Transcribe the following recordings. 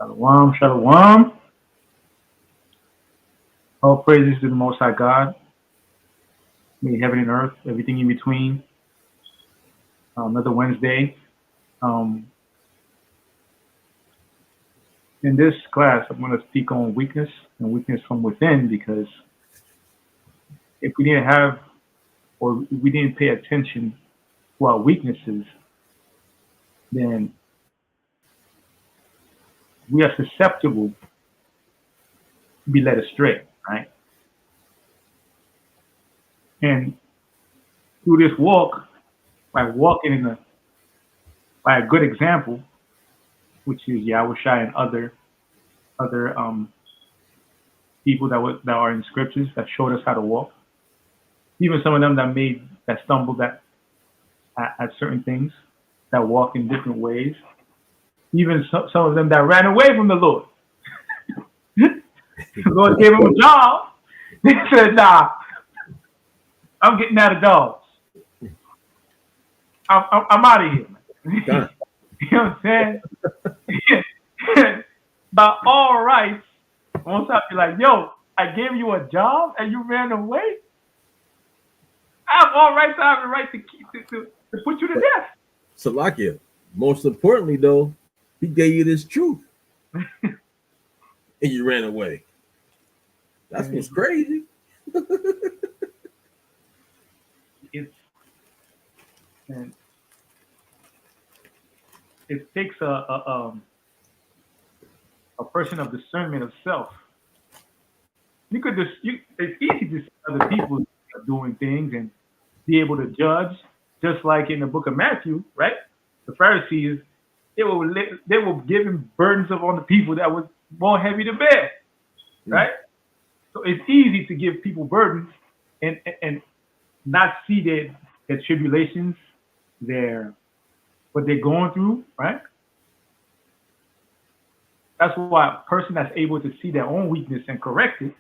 Shalom, shalom. All praises to the Most High God, made heaven and earth, everything in between. Another Wednesday. Um, in this class, I'm going to speak on weakness and weakness from within because if we didn't have or we didn't pay attention to our weaknesses, then we are susceptible to be led astray, right? And through this walk, by walking by a good example, which is Yahweh Shai and other people that are in scriptures that showed us how to walk. Even some of them that stumbled at certain things, that walk in different ways. Even some of them that ran away from the Lord. The Lord gave them a job. They said, "Nah, I'm getting out of dogs. I'm out of here." Man. You know what I'm saying? By all rights, once I be like, "Yo, I gave you a job and you ran away. I have all rights. I have the right to put you to death." Salakia. Most importantly, though, he gave you this truth, and you ran away. That's what's crazy. And it takes a person of discernment of self. It's easy to see other people doing things and be able to judge, just like in the book of Matthew, right? The Pharisees, they were giving burdens on the people that was more heavy to bear, right? So it's easy to give people burdens and not see their tribulations, what they're going through, right? That's why a person that's able to see their own weakness and correct it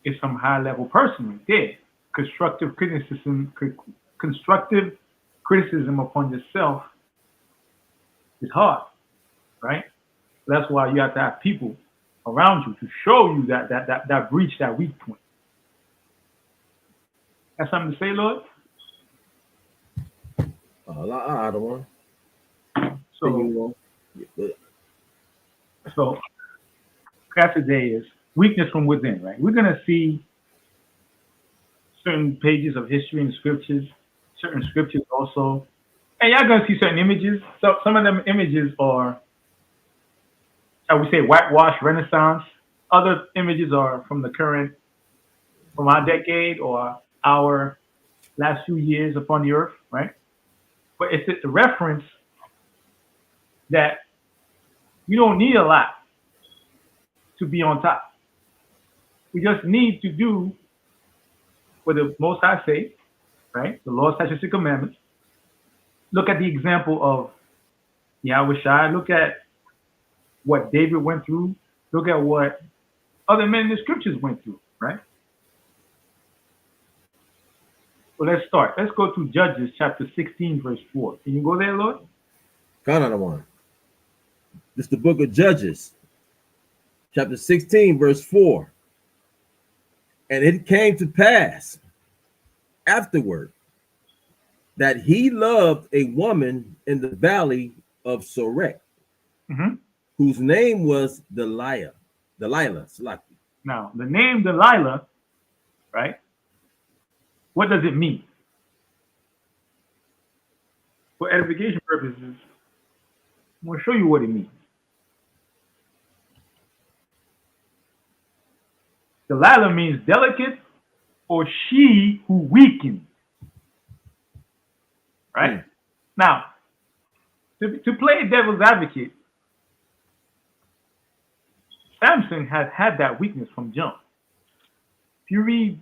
is some high level person right there. Constructive criticism upon yourself is hard, right? That's why you have to have people around you to show you that breach, that weak point. That's something to say, Lord? I don't want. So class today is weakness from within, right? We're gonna see certain pages of history and scriptures, certain scriptures also, and y'all gonna see certain images. So some of them images are, shall we say, whitewash Renaissance. Other images are from our decade or our last few years upon the earth, right? But it's a reference that you don't need a lot to be on top. We just need to do what the Most High say, right? The law, statutes, and commandments. Look at the example of Yahweh Shai. Look at what David went through. Look at what other men in the scriptures went through, right? Well, let's start. Let's go to Judges chapter 16, verse 4. Can you go there, Lord? One. This is the book of Judges, chapter 16, verse 4. And it came to pass afterward that he loved a woman in the valley of Sorek, whose name was Delilah. Now, the name Delilah, right? What does it mean? For edification purposes, I'm going to show you what it means. Delilah means delicate or she who weakens. Right? Now, to play devil's advocate, Samson has had that weakness from jump. If you read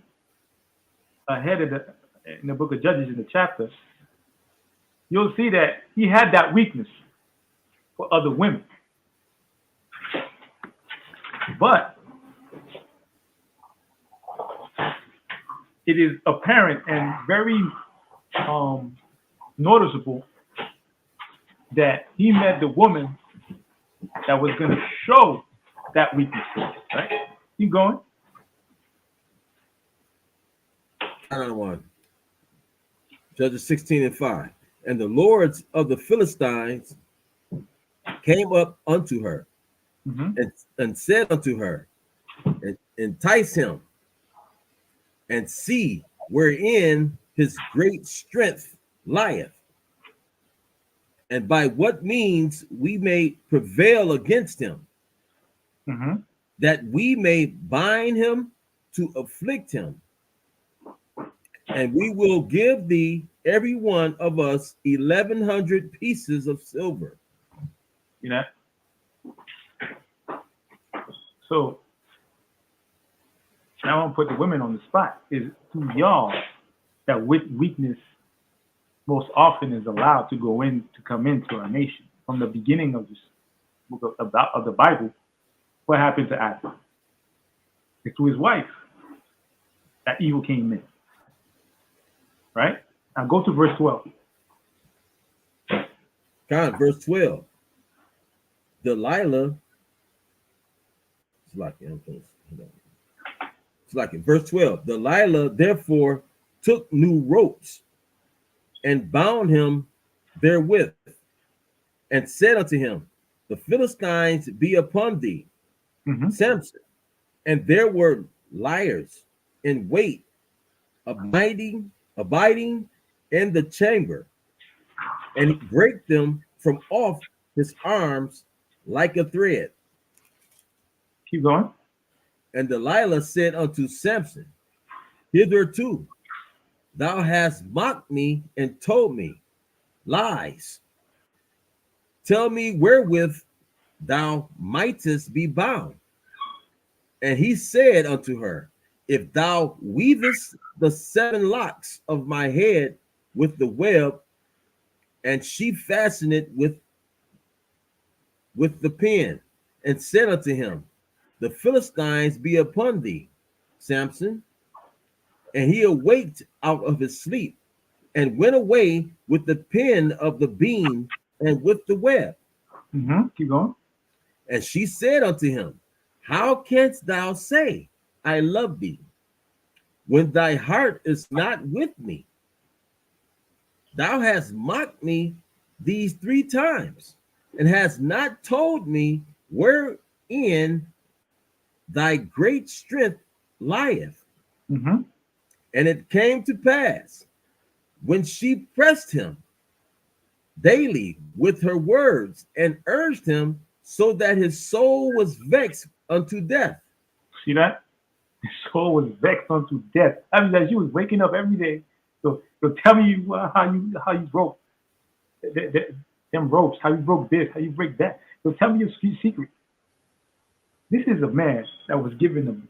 ahead in the book of Judges in the chapter, you'll see that he had that weakness for other women. But it is apparent and very noticeable that he met the woman that was going to show that weakness, right? Keep going. 9-1. Judges 16:5. And the lords of the Philistines came up unto her Mm-hmm. and said unto her, entice him and see wherein his great strength lieth, and by what means we may prevail against him, Mm-hmm. that we may bind him to afflict him. And we will give thee every one of us 1,100 pieces of silver. You know? So now I want to put the women on the spot. Is through y'all that weakness most often is allowed to come into our nation. From the beginning of this book of the Bible, what happened to Adam? It's to his wife that evil came in. Right? Now go to verse 12. God, verse 12. Delilah, verse 12. Delilah therefore took new ropes and bound him therewith, and said unto him, the Philistines be upon thee, Mm-hmm. Samson. And there were liars in wait, abiding in the chamber, and he brake them from off his arms like a thread. Keep going. And Delilah said unto Samson, hitherto thou hast mocked me and told me lies. Tell me wherewith thou mightest be bound. And he said unto her, if thou weavest the 7 locks of my head with the web, and she fastened it with the pin, and said unto him, the Philistines be upon thee, Samson. And he awaked out of his sleep, and went away with the pin of the beam and with the web. Mm-hmm. Keep going. And she said unto him, how canst thou say, I love thee, when thy heart is not with me? Thou hast mocked me these 3 times, and hast not told me wherein thy great strength lieth. Mm-hmm. And it came to pass, when she pressed him daily with her words, and urged him, so that his soul was vexed unto death. See that? His soul was vexed unto death. I mean, that she was waking up every day. So tell me how you broke them ropes, how you broke this, how you break that. So tell me your secret. This is a man that was given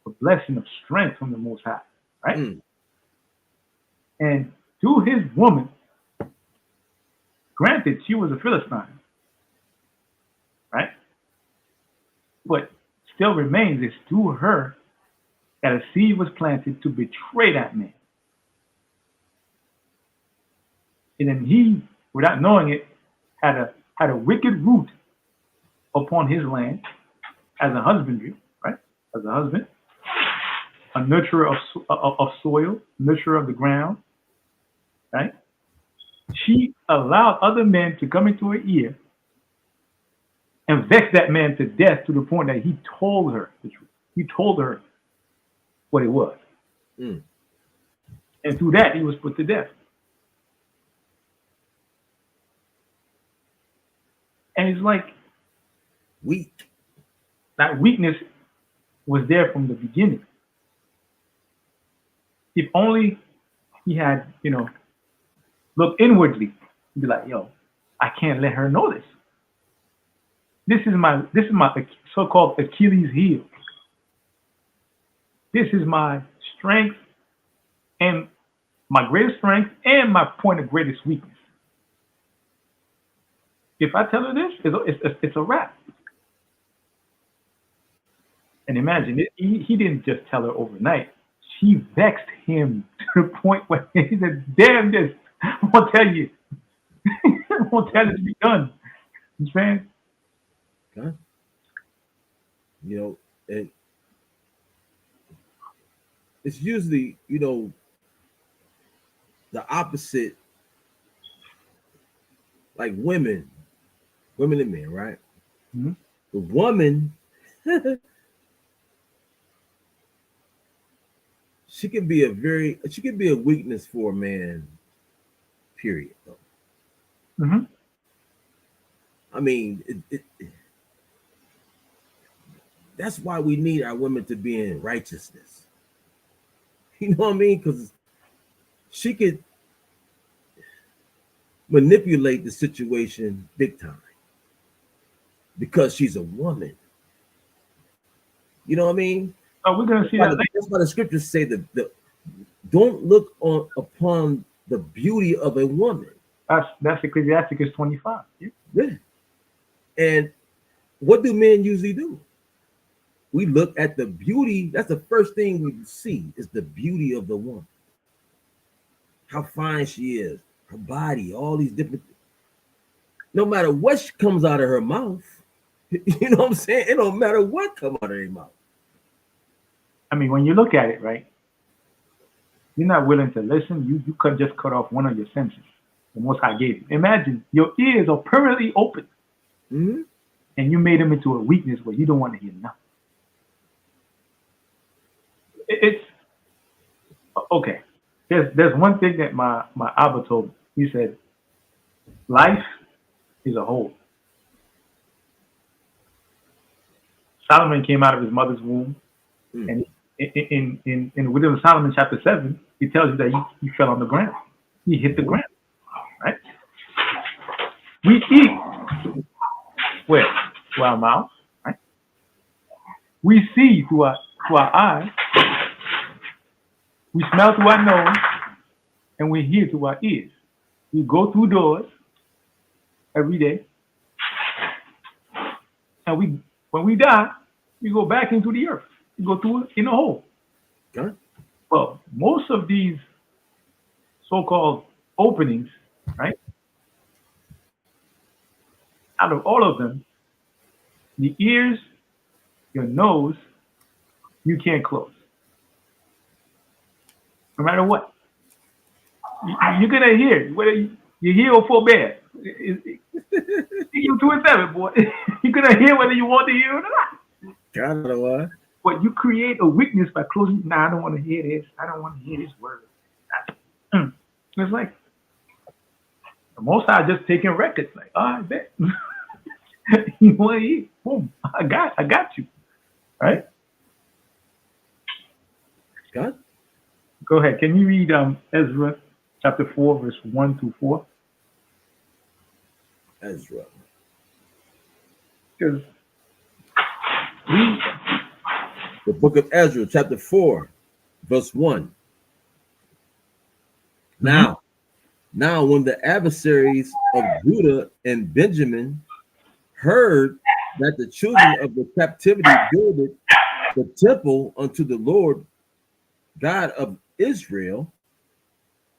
a blessing of strength from the Most High, right? Mm. And through his woman, granted, she was a Philistine, right? But still remains, it's through her that a seed was planted to betray that man. And then he, without knowing it, had a wicked root upon his land as a husbandry, right? As a husband, a nurturer of soil, nurturer of the ground, right? She allowed other men to come into her ear and vex that man to death, to the point that he told her the truth. He told her what it was. Mm. And through that, he was put to death. And it's like Weak. that weakness was there from the beginning. If only he had, looked inwardly and be like, yo, I can't let her know this. This is my so-called Achilles heel. This is my strength, and my greatest strength, and my point of greatest weakness. If I tell her this, it's a wrap. And imagine, he didn't just tell her overnight. She vexed him to the point where he said, damn this, I'm going to tell you. won't tell it to be done. You understand? Okay. You know, and it's usually, the opposite, like women and men, right? Mhm. The woman, she can be a weakness for a man, period. Though. Mhm. I mean, that's why we need our women to be in righteousness. You know what I mean? Because she could manipulate the situation big time because she's a woman. You know what I mean? Oh, we're gonna see that later. That's why the scriptures say that don't look upon the beauty of a woman. That's Ecclesiasticus 25. Yeah. Yeah. And what do men usually do? We look at the beauty. That's the first thing we see is the beauty of the woman. How fine she is, her body, all these different. No matter what comes out of her mouth, you know what I'm saying? It don't matter what comes out of her mouth. I mean, when you look at it, right, you're not willing to listen. You could just cut off one of your senses. The Most High gave you. Imagine your ears are permanently open, Mm-hmm. and you made them into a weakness where you don't want to hear nothing. It's okay. There's one thing that my Abba told me. He said, life is a whole. Solomon came out of his mother's womb, and in Wisdom of Solomon chapter 7, he tells you that he fell on the ground. He hit the ground. Right? We eat where? Through our mouth, right? We see through our eyes. We smell through our nose, and we hear through our ears. We go through doors every day, and when we die, we go back into the earth. We go through it in a hole. Okay. Well, most of these so-called openings, right? Out of all of them, the ears, your nose, you can't close. No matter what. You're gonna hear whether you hear or forbear. You 2 and 7, boy. You're gonna hear whether you want to hear or not. Kind of what? But you create a weakness by closing. Nah, I don't want to hear this. I don't want to hear this word. It's like the Most High just taking records. Like, oh, I bet. You want to hear? Boom. I got you. Right? God. Go ahead. Can you read Ezra chapter 4, verse 1 through 4? Ezra. Because The book of Ezra, chapter 4, verse 1. Now, when the adversaries of Judah and Benjamin heard that the children of the captivity builded the temple unto the Lord God of Israel,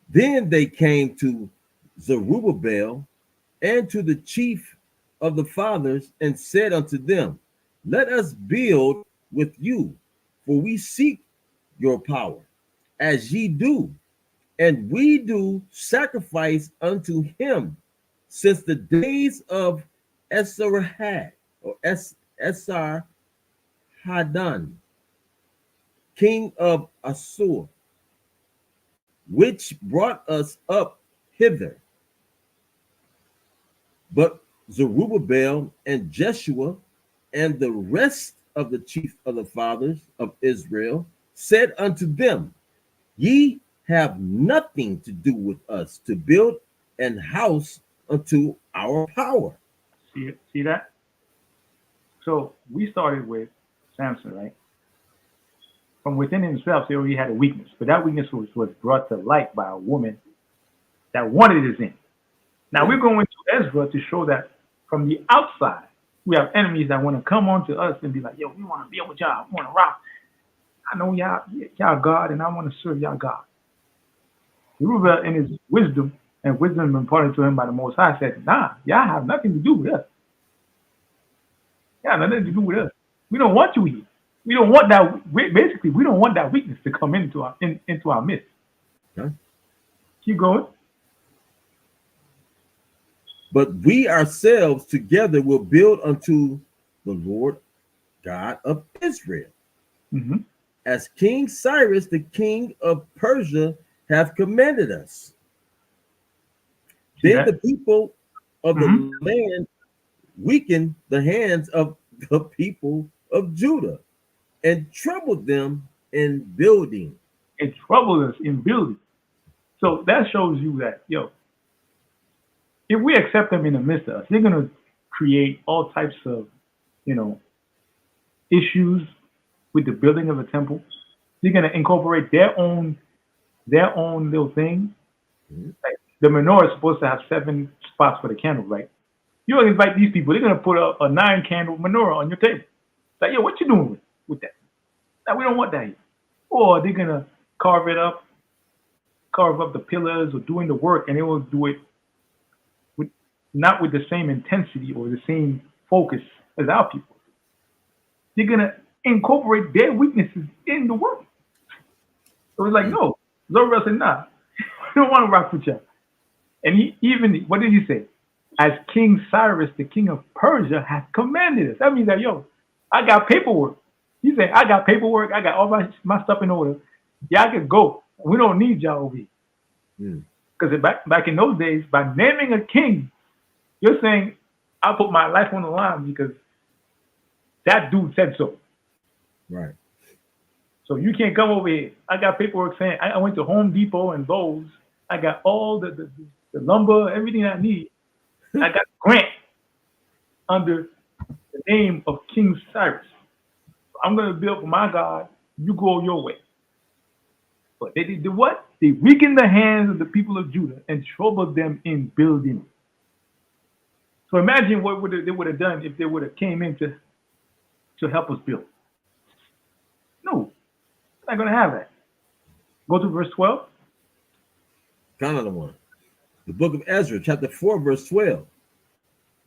then they came to Zerubbabel and to the chief of the fathers and said unto them, let us build with you, for we seek your power, as ye do, and we do sacrifice unto him since the days of Esarhad or Esarhaddon, king of Assur, which brought us up hither. But Zerubbabel and Jeshua and the rest of the chief of the fathers of Israel said unto them, ye have nothing to do with us to build an house unto our power. see that? So we started with Samson, right? From within himself, he already had a weakness, but that weakness was brought to light by a woman that wanted his in. Now we're going to Ezra to show that from the outside, we have enemies that want to come onto us and be like, yo, we want to be with y'all, we want to rock. I know y'all God, and I want to serve y'all God. Zerubbabel, in his wisdom, and wisdom imparted to him by the Most High, said, "Nah, y'all have nothing to do with us. Yeah, nothing to do with us. We don't want you here. We don't want that. Basically, we don't want that weakness to come into our midst." Okay. Keep going. But we ourselves together will build unto the Lord God of Israel, Mm-hmm. as King Cyrus, the king of Persia, hath commanded us. Then the people of the land weakened the hands of the people of Judah and troubled them in building. It troubles us in building. So that shows you that, if we accept them in the midst of us, they're gonna create all types of, you know, issues with the building of a temple. They're gonna incorporate their own little thing. Mhm. Like the menorah is supposed to have 7 spots for the candle, right? You invite these people, they're gonna put a 9 candle menorah on your table. Like, what you doing with that? Like, we don't want that here. Or they're gonna carve up the pillars or doing the work, and they will do it with not with the same intensity or the same focus as our people. They're gonna incorporate their weaknesses in the work. So it's like, no, Zorobabel said, nah, we don't want to rock with you. And he even, what did he say? As King Cyrus, the king of Persia, has commanded us. That means that, I got paperwork. He said, I got paperwork. I got all my stuff in order. Y'all can go. We don't need y'all over here. Because back in those days, by naming a king, you're saying, I'll put my life on the line because that dude said so. Right. So you can't come over here. I got paperwork saying I went to Home Depot and Lowe's. I got all the lumber, everything I need. I got a grant under the name of King Cyrus. So I'm going to build for my God. You go your way. But they did what? They weakened the hands of the people of Judah and troubled them in building. So imagine what they would have done if they would have came in to help us build. No, not going to have that. Go to verse 12. Another one. The book of Ezra, chapter 4, verse 12.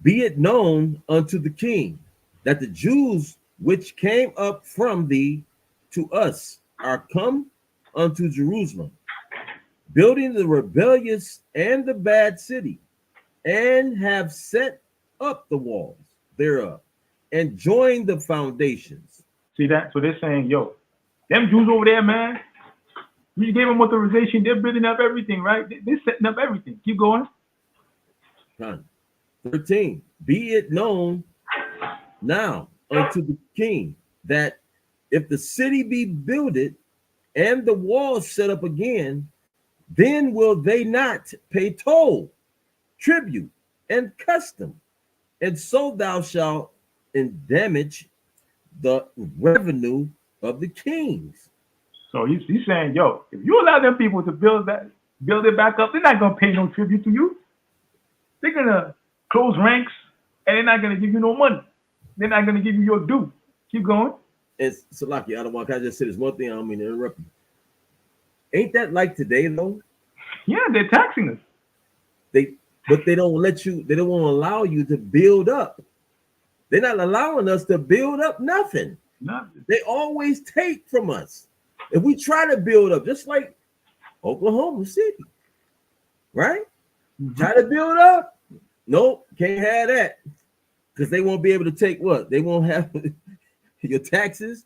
Be it known unto the king that the Jews which came up from thee to us are come unto Jerusalem, building the rebellious and the bad city, and have set up the walls thereof, and joined the foundations. See that? So they're saying, them Jews over there, man, you gave them authorization. They're building up everything, right? They're setting up everything. Keep going. 13. Be it known now unto the king that if the city be builded and the walls set up again, then will they not pay toll, tribute, and custom, and so thou shalt damage the revenue of the kings. So he's saying, if you allow them people to build it back up, they're not gonna pay no tribute to you. They're gonna close ranks, and they're not gonna give you no money. They're not gonna give you your due. Keep going. It's Salaki, I don't want to just say this one thing. I don't mean to interrupt you. Ain't that like today though? Yeah, they're taxing us. But they don't let you. They don't want to allow you to build up. They're not allowing us to build up nothing. Nothing. They always take from us. If we try to build up, just like Oklahoma City, right? Mm-hmm. Try to build up. Nope, can't have that. Because they won't be able to take what? They won't have your taxes.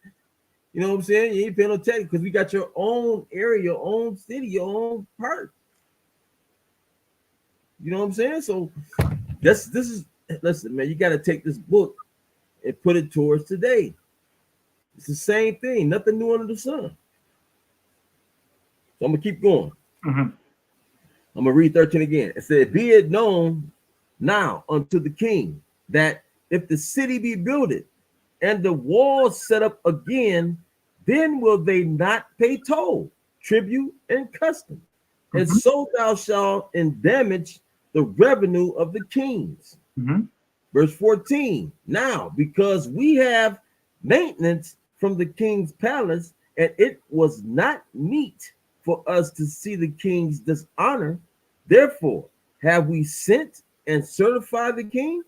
You know what I'm saying? You ain't paying no tax because we got your own area, your own city, your own part. You know what I'm saying? So this is, listen, man, you got to take this book and put it towards today. It's the same thing, nothing new under the sun. So I'm gonna keep going. Mm-hmm. I'm gonna read 13 again. It said, be it known now unto the king that if the city be builded and the walls set up again, then will they not pay toll, tribute, and custom. Mm-hmm. And so thou shalt damage the revenue of the kings. Mm-hmm. Verse 14. Now, because we have maintenance from the king's palace, and it was not meet for us to see the king's dishonor, Therefore, have we sent and certified the king,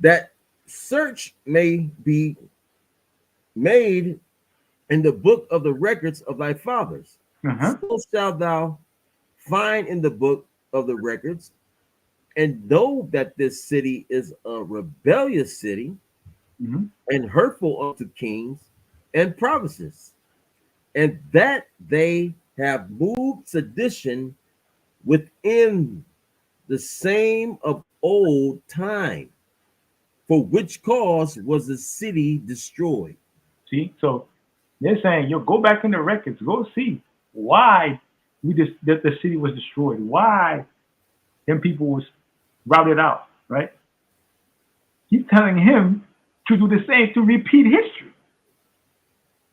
that search may be made in the book of the records of thy fathers. So shalt thou find in the book of the records, and know that this city is a rebellious city, and hurtful unto kings and provinces, and that they have moved sedition within the same of old time, for which cause was the city destroyed. See, so they're saying, yo, go back in the records, go see why that the city was destroyed, why them people was routed out, right? He's telling him to do the same, to repeat history,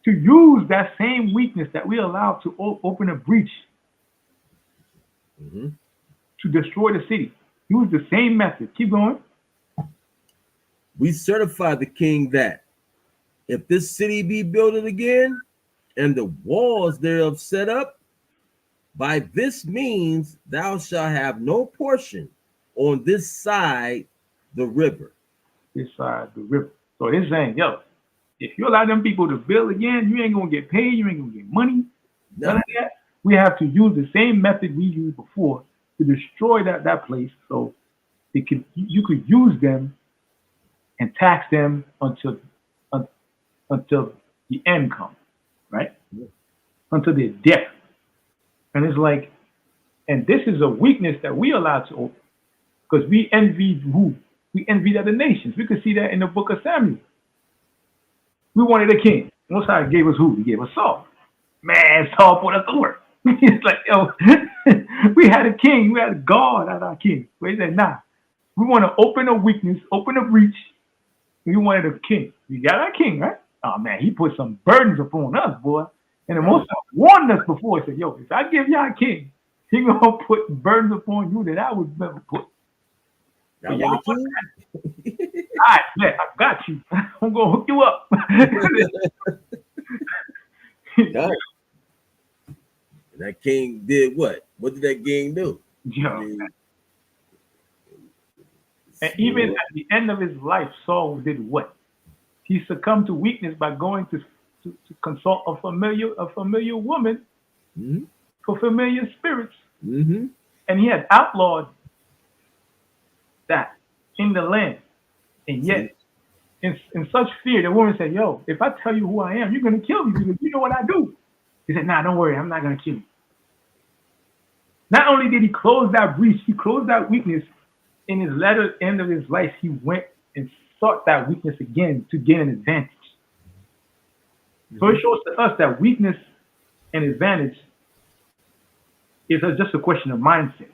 to use that same weakness that we allowed to open a breach to destroy the city. Use the same method. Keep going. We certify the king that if this city be built again, and the walls thereof set up, by this means thou shalt have no portion on this side the river. This side the river. So he's saying, yo, if you allow them people to build again, you ain't gonna get paid, you ain't gonna get money. None of that. We have to use the same method we used before to destroy that place, so you could use them and tax them until the end comes, right? Until their death. And it's like, and this is a weakness that we allow to open, because we envied who? We envied other nations. We could see that in the book of Samuel. We wanted a king. Most High gave us who? He gave us Saul. Man, Saul put us to work. It's like, yo, we had a king, we had a God as our king. But he said, nah, we want to open a weakness, open a breach. We wanted a king. We got our king, right? Oh man, he put some burdens upon us, boy. And the Most High warned us before. He said, yo, if I give y'all a king, he gonna put burdens upon you that I would never put. All right, man, I got you. I'm gonna hook you up. That king did what? What did that king do? Yeah. And even at the end of his life, Saul did what? He succumbed to weakness by going to consult a familiar woman for familiar spirits. And he had outlawed that in the land. And yet, in such fear, the woman said, yo, if I tell you who I am, you're going to kill me because you know what I do. He said, nah, don't worry, I'm not going to kill you. Not only did he close that breach, he closed that weakness. In his latter end of his life, he went and sought that weakness again to gain an advantage. So it shows to us that weakness and advantage is just a question of mindset.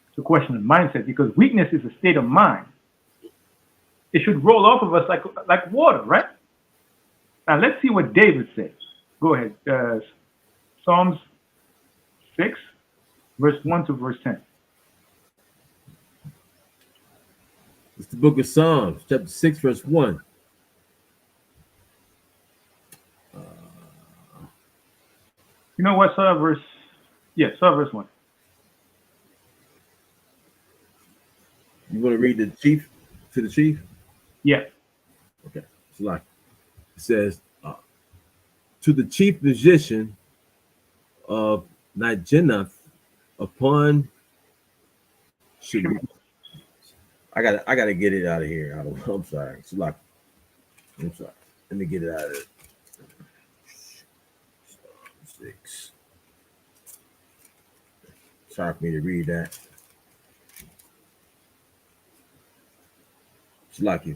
It's a question of mindset, because weakness is a state of mind. It should roll off of us like water, right? Now let's see what David says. Go ahead. Psalms 6, verse 1 to verse 10. It's the book of Psalms, chapter 6, verse 1. You know what? Start verse 1. You want to read the chief to the chief? Yeah. Okay. It's like it says, to the chief musician of Nigenoth upon I gotta get it out of here. I'm sorry. It's like, I'm sorry. Let me get it out of it. 6. Sorry for me to read that. It's like you.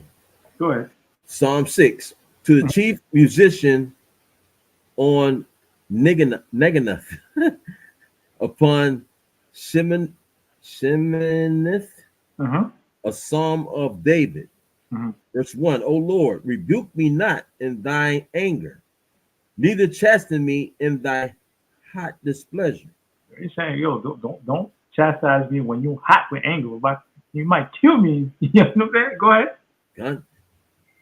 Go ahead. Psalm 6. To the chief musician on Neganoth upon Sheminith, a psalm of David. Verse 1. O Lord, rebuke me not in thine anger, neither chasten me in thy hot displeasure. He's saying, yo, don't chastise me when you're hot with anger, but you might kill me. You know what I'm saying? Go ahead. God.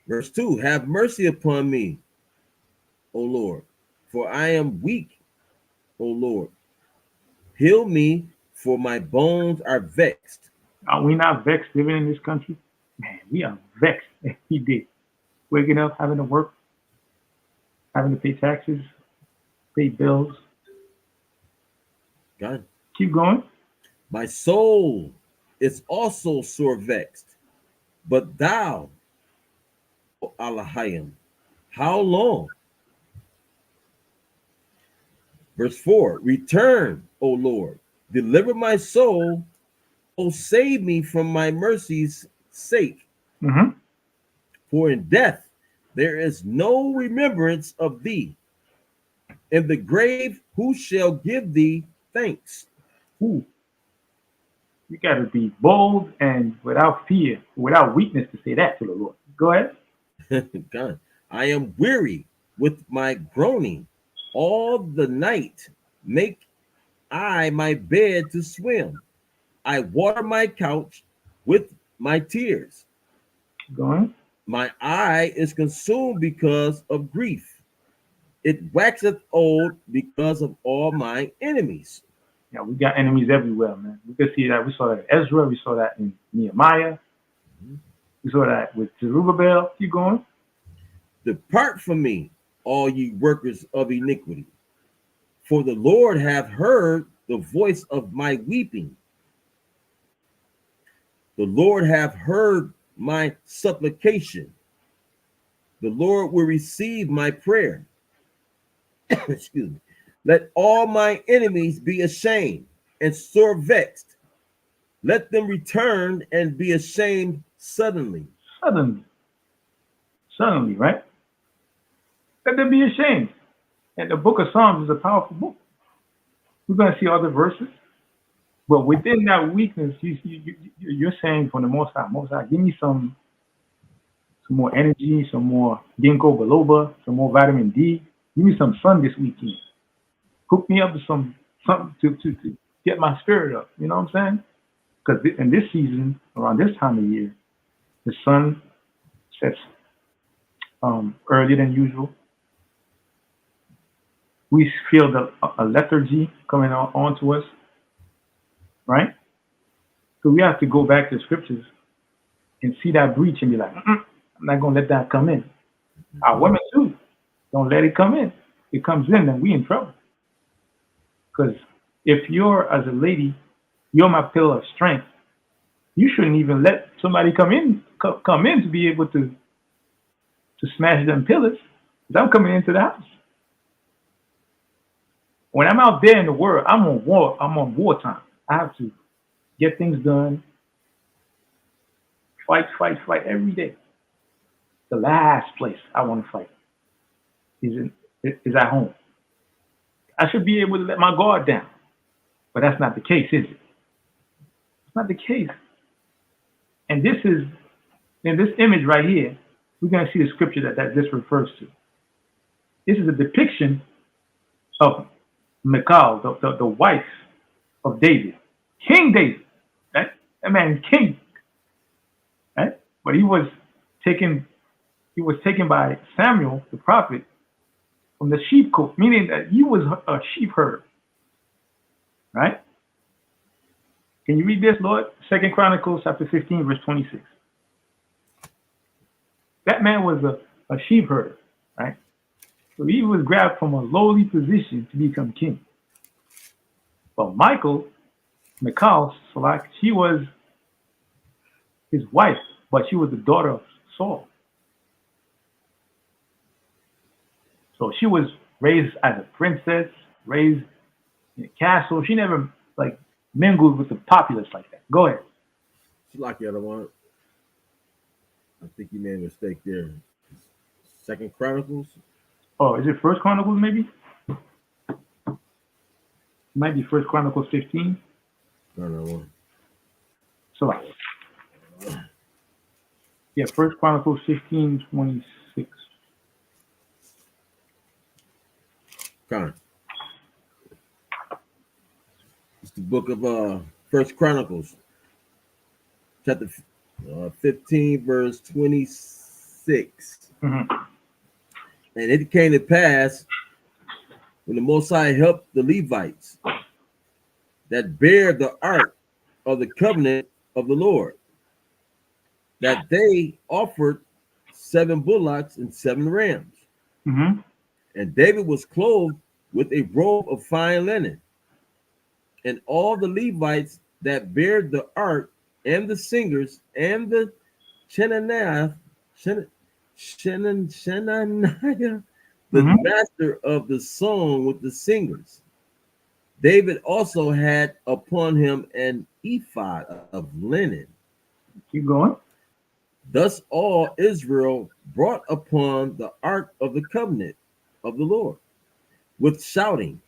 Verse 2. Have mercy upon me, O Lord, for I am weak, O Lord. Heal me, for my bones are vexed. Are we not vexed living in this country? Man, we are vexed every day. Waking up, having to work, having to pay taxes, pay bills. God. Keep going. My soul is also sore vexed. But thou, O Elohim, how long? Verse 4, return, O Lord, deliver my soul, O save me from my mercy's sake. Mm-hmm. For in death there is no remembrance of thee. In the grave, who shall give thee thanks? Ooh, you got to be bold and without fear, without weakness to say that to the Lord. Go ahead. God, I am weary with my groaning. All the night make I my bed to swim. I water my couch with my tears. Keep going. My eye is consumed because of grief. It waxeth old because of all my enemies. Yeah, we got enemies everywhere, man. We could see that. We saw that in Ezra. We saw that in Nehemiah. We saw that with Zerubbabel. Keep going. Depart from me, all ye workers of iniquity, for the Lord hath heard the voice of my weeping. The Lord hath heard my supplication. The Lord will receive my prayer. Excuse me. Let all my enemies be ashamed and sore vexed. Let them return and be ashamed suddenly. Suddenly, suddenly, right? Let them be ashamed. And the book of Psalms is a powerful book. We're going to see other verses. But within that weakness, you're saying from the Most High, give me some more energy, some more ginkgo biloba, some more vitamin D. Give me some sun this weekend. Hook me up with something to get my spirit up. You know what I'm saying? Because in this season, around this time of year, the sun sets earlier than usual. We feel a lethargy coming on to us, right? So we have to go back to the scriptures and see that breach and be like, I'm not gonna let that come in. Our women too, don't let it come in. It comes in, then we in trouble. Because if you're as a lady, you're my pillar of strength. You shouldn't even let somebody come in to be able to smash them pillars. Because I'm coming into the house. When I'm out there in the world, I'm on war. I'm on wartime. I have to get things done. Fight every day. The last place I want to fight is at home. I should be able to let my guard down, but that's not the case, is it? It's not the case. And this is in this image right here. We're going to see the scripture that this refers to. This is a depiction of Michal, the wife of David, King David. Right? That man is king. Right? But he was taken by Samuel, the prophet, from the sheepcote, meaning that he was a sheep herder. Right? Can you read this, Lord? 2 Chronicles chapter 15, verse 26. That man was a sheep herder, right? So he was grabbed from a lowly position to become king. But Michal, she was his wife, but she was the daughter of Saul. So she was raised as a princess, raised in a castle. She never mingled with the populace like that. Go ahead. It's like the other one. I think you made a mistake there. Second Chronicles. Oh, is it First Chronicles maybe? It might be First Chronicles 15. No. So yeah, First Chronicles 15, 26. Con. It's the book of First Chronicles, chapter 15, verse 26. Mm-hmm. And it came to pass when the Most High helped the Levites that bear the ark of the covenant of the Lord, that they offered 7 bullocks and 7 rams. Mm-hmm. And David was clothed with a robe of fine linen. And all the Levites that bear the ark, and the singers, and the Shenaniah, Shenaniah, the Mm-hmm. master of the song with the singers. David also had upon him an ephod of linen. Keep going. Thus all Israel brought upon the ark of the covenant of the Lord with shouting,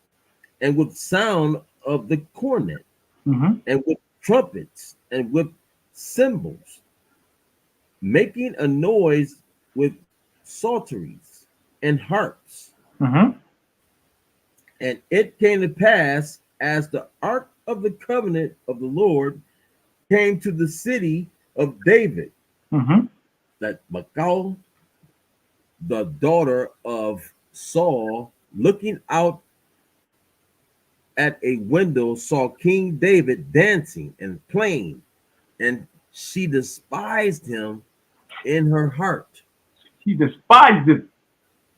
and with sound of the cornet, Mm-hmm. and with trumpets, and with cymbals, making a noise with psalteries and harps. Mm-hmm. And it came to pass, as the ark of the covenant of the Lord came to the city of David, Mm-hmm. that Michal, the daughter of Saul, looking out at a window, saw King David dancing and playing, and she despised him in her heart. He despised it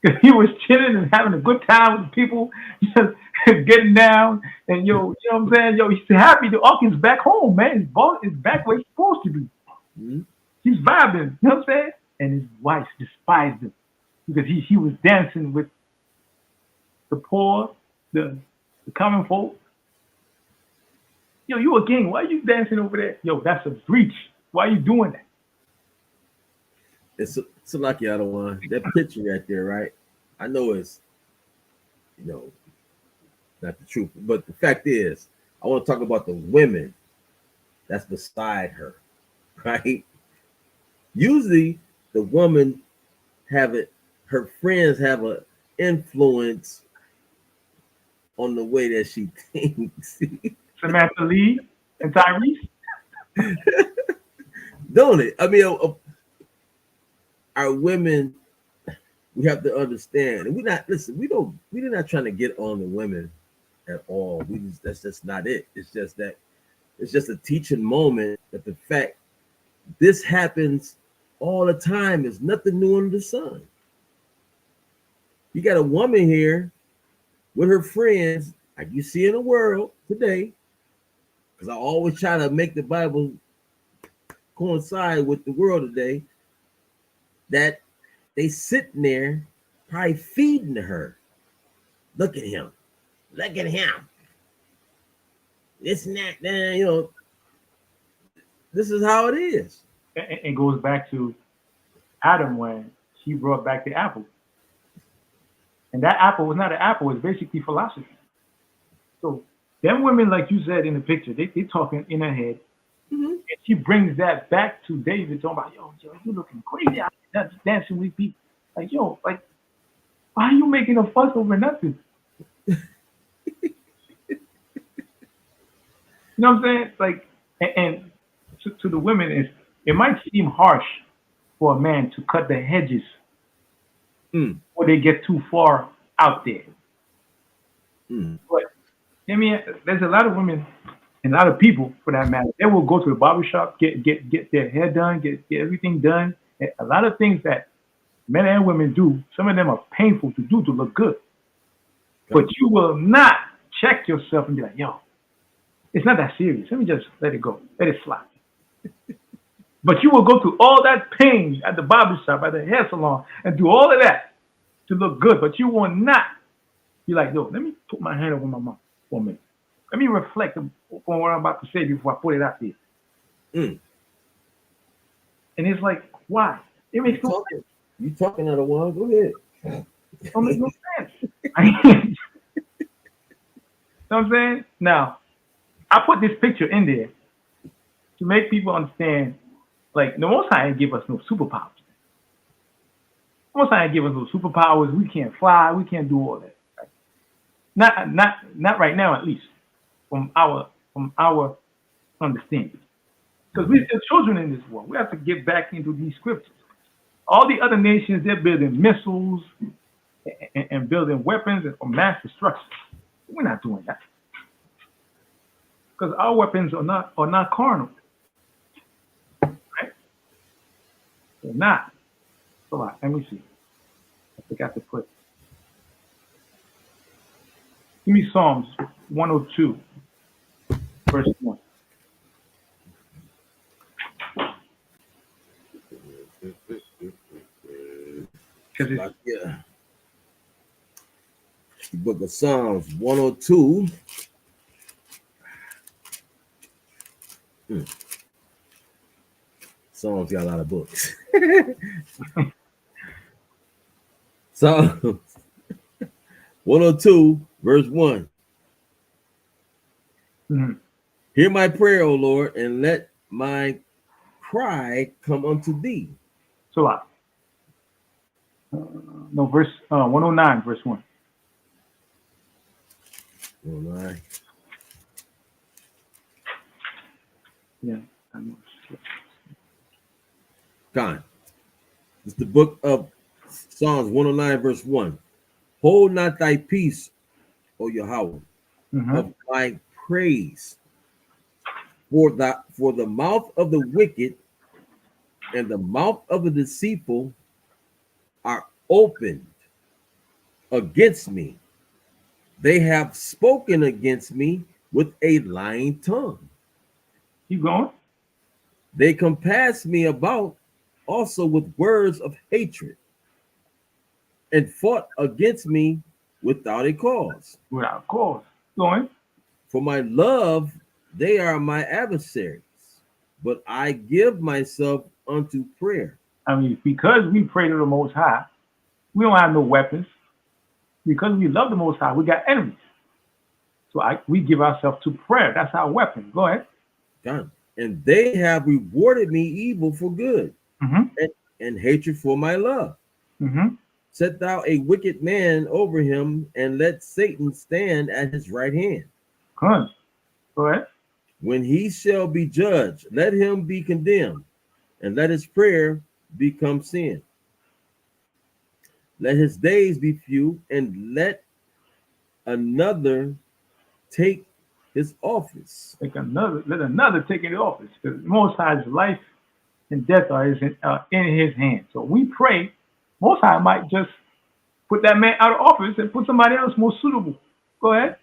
because he was chilling and having a good time with the people, just getting down. And yo, you know what I'm saying? Yo, he's happy. The Hawkins back home, man. His ball is back where he's supposed to be. Mhm. He's vibing. You know what I'm saying? And his wife despised him because he was dancing with the poor, the common folk. Yo, you a king. Why are you dancing over there? Yo, that's a breach. Why are you doing that? It's lucky I don't want that picture right there, right? I know it's, you know, not the truth, but the fact is, I want to talk about the women that's beside her, right? Usually, the woman have it, her friends have an influence on the way that she thinks, Samantha Lee and Tyrese. don't it? I mean, our women, we have to understand, and we're not trying to get on the women at all. That's just not it. It's just that it's just a teaching moment that the fact this happens all the time is nothing new under the sun. You got a woman here with her friends, like you see in the world today, because I always try to make the Bible coincide with the world today, that they sitting there probably feeding her. Look at him. Look at him. This and that. You know, this is how it is. It goes back to Adam when he brought back the apple. And that apple was not an apple, it's basically philosophy. So them women, like you said in the picture, they talking in her head. Mm-hmm. And she brings that back to David, talking about, yo, you looking crazy out there dancing with people. Like, yo, like, why are you making a fuss over nothing? You know what I'm saying? Like, and to the women, it might seem harsh for a man to cut the hedges before they get too far out there. But I mean, there's a lot of women and a lot of people, for that matter, they will go to the barbershop, get their hair done, get everything done. And a lot of things that men and women do, some of them are painful to do to look good. But you will not check yourself and be like, yo, it's not that serious. Let me just let it go. Let it slide. But you will go through all that pain at the barbershop, at the hair salon, and do all of that to look good. But you will not be like, yo, let me put my hand over my mouth for a minute. Let me reflect on what I'm about to say before I put it out there. And it's like, why? It makes no sense. You talking out of one? Go ahead. It don't make no sense. You know what I'm saying? Now, I put this picture in there to make people understand, like, the Most High ain't give us no superpowers. The Most High ain't give us no superpowers. We can't fly. We can't do all that. Right? Not right now, at least, from our understanding. Because we're still children in this world. We have to get back into these scriptures. All the other nations, they're building missiles and building weapons for mass destruction. We're not doing that. Because our weapons are not carnal, right? They're not. Hold on, let me see. I forgot to put. Give me Psalms 102, verse 1. Because it's Yeah. The book of Psalms 102. Psalms got a lot of books. Psalms 102, verse 1. mhm. Hear my prayer, O Lord, and let my cry come unto thee. So no, verse 109, verse 1. Oh my. Yeah. I know. God. It's the book of Psalms 109, verse 1. Hold not thy peace, O Yahweh, Mm-hmm. of my praise. For the mouth of the wicked and the mouth of the deceitful are opened against me. They have spoken against me with a lying tongue. Keep going. They compass me about also with words of hatred and fought against me without a cause. Without cause. Going. For my love, they are my adversaries, but I give myself unto prayer. I mean, because we pray to the Most High, we don't have no weapons. Because we love the Most High, we got enemies. So we give ourselves to prayer. That's our weapon. Go ahead. God. And they have rewarded me evil for good Mm-hmm. and hatred for my love. Mm-hmm. Set thou a wicked man over him, and let Satan stand at his right hand. Good. Go ahead. When he shall be judged, let him be condemned, and let his prayer become sin. Let his days be few, and let another take his office. Let another take the office. Because the Most High's life and death are in his hands. So we pray, Most High might just put that man out of office and put somebody else more suitable. Go ahead.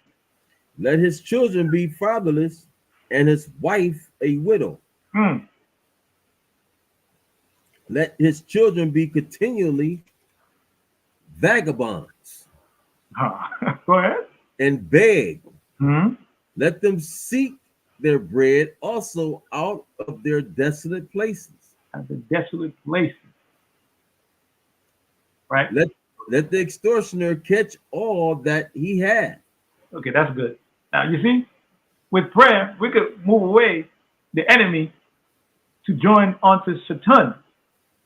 Let his children be fatherless, and his wife a widow. Mm. Let his children be continually vagabonds Go ahead. and beg. Mm-hmm. Let them seek their bread also out of their desolate places. At the desolate places. Right? Let the extortioner catch all that he had. Okay, that's good. Now, you see, with prayer, we could move away the enemy to join onto Satan.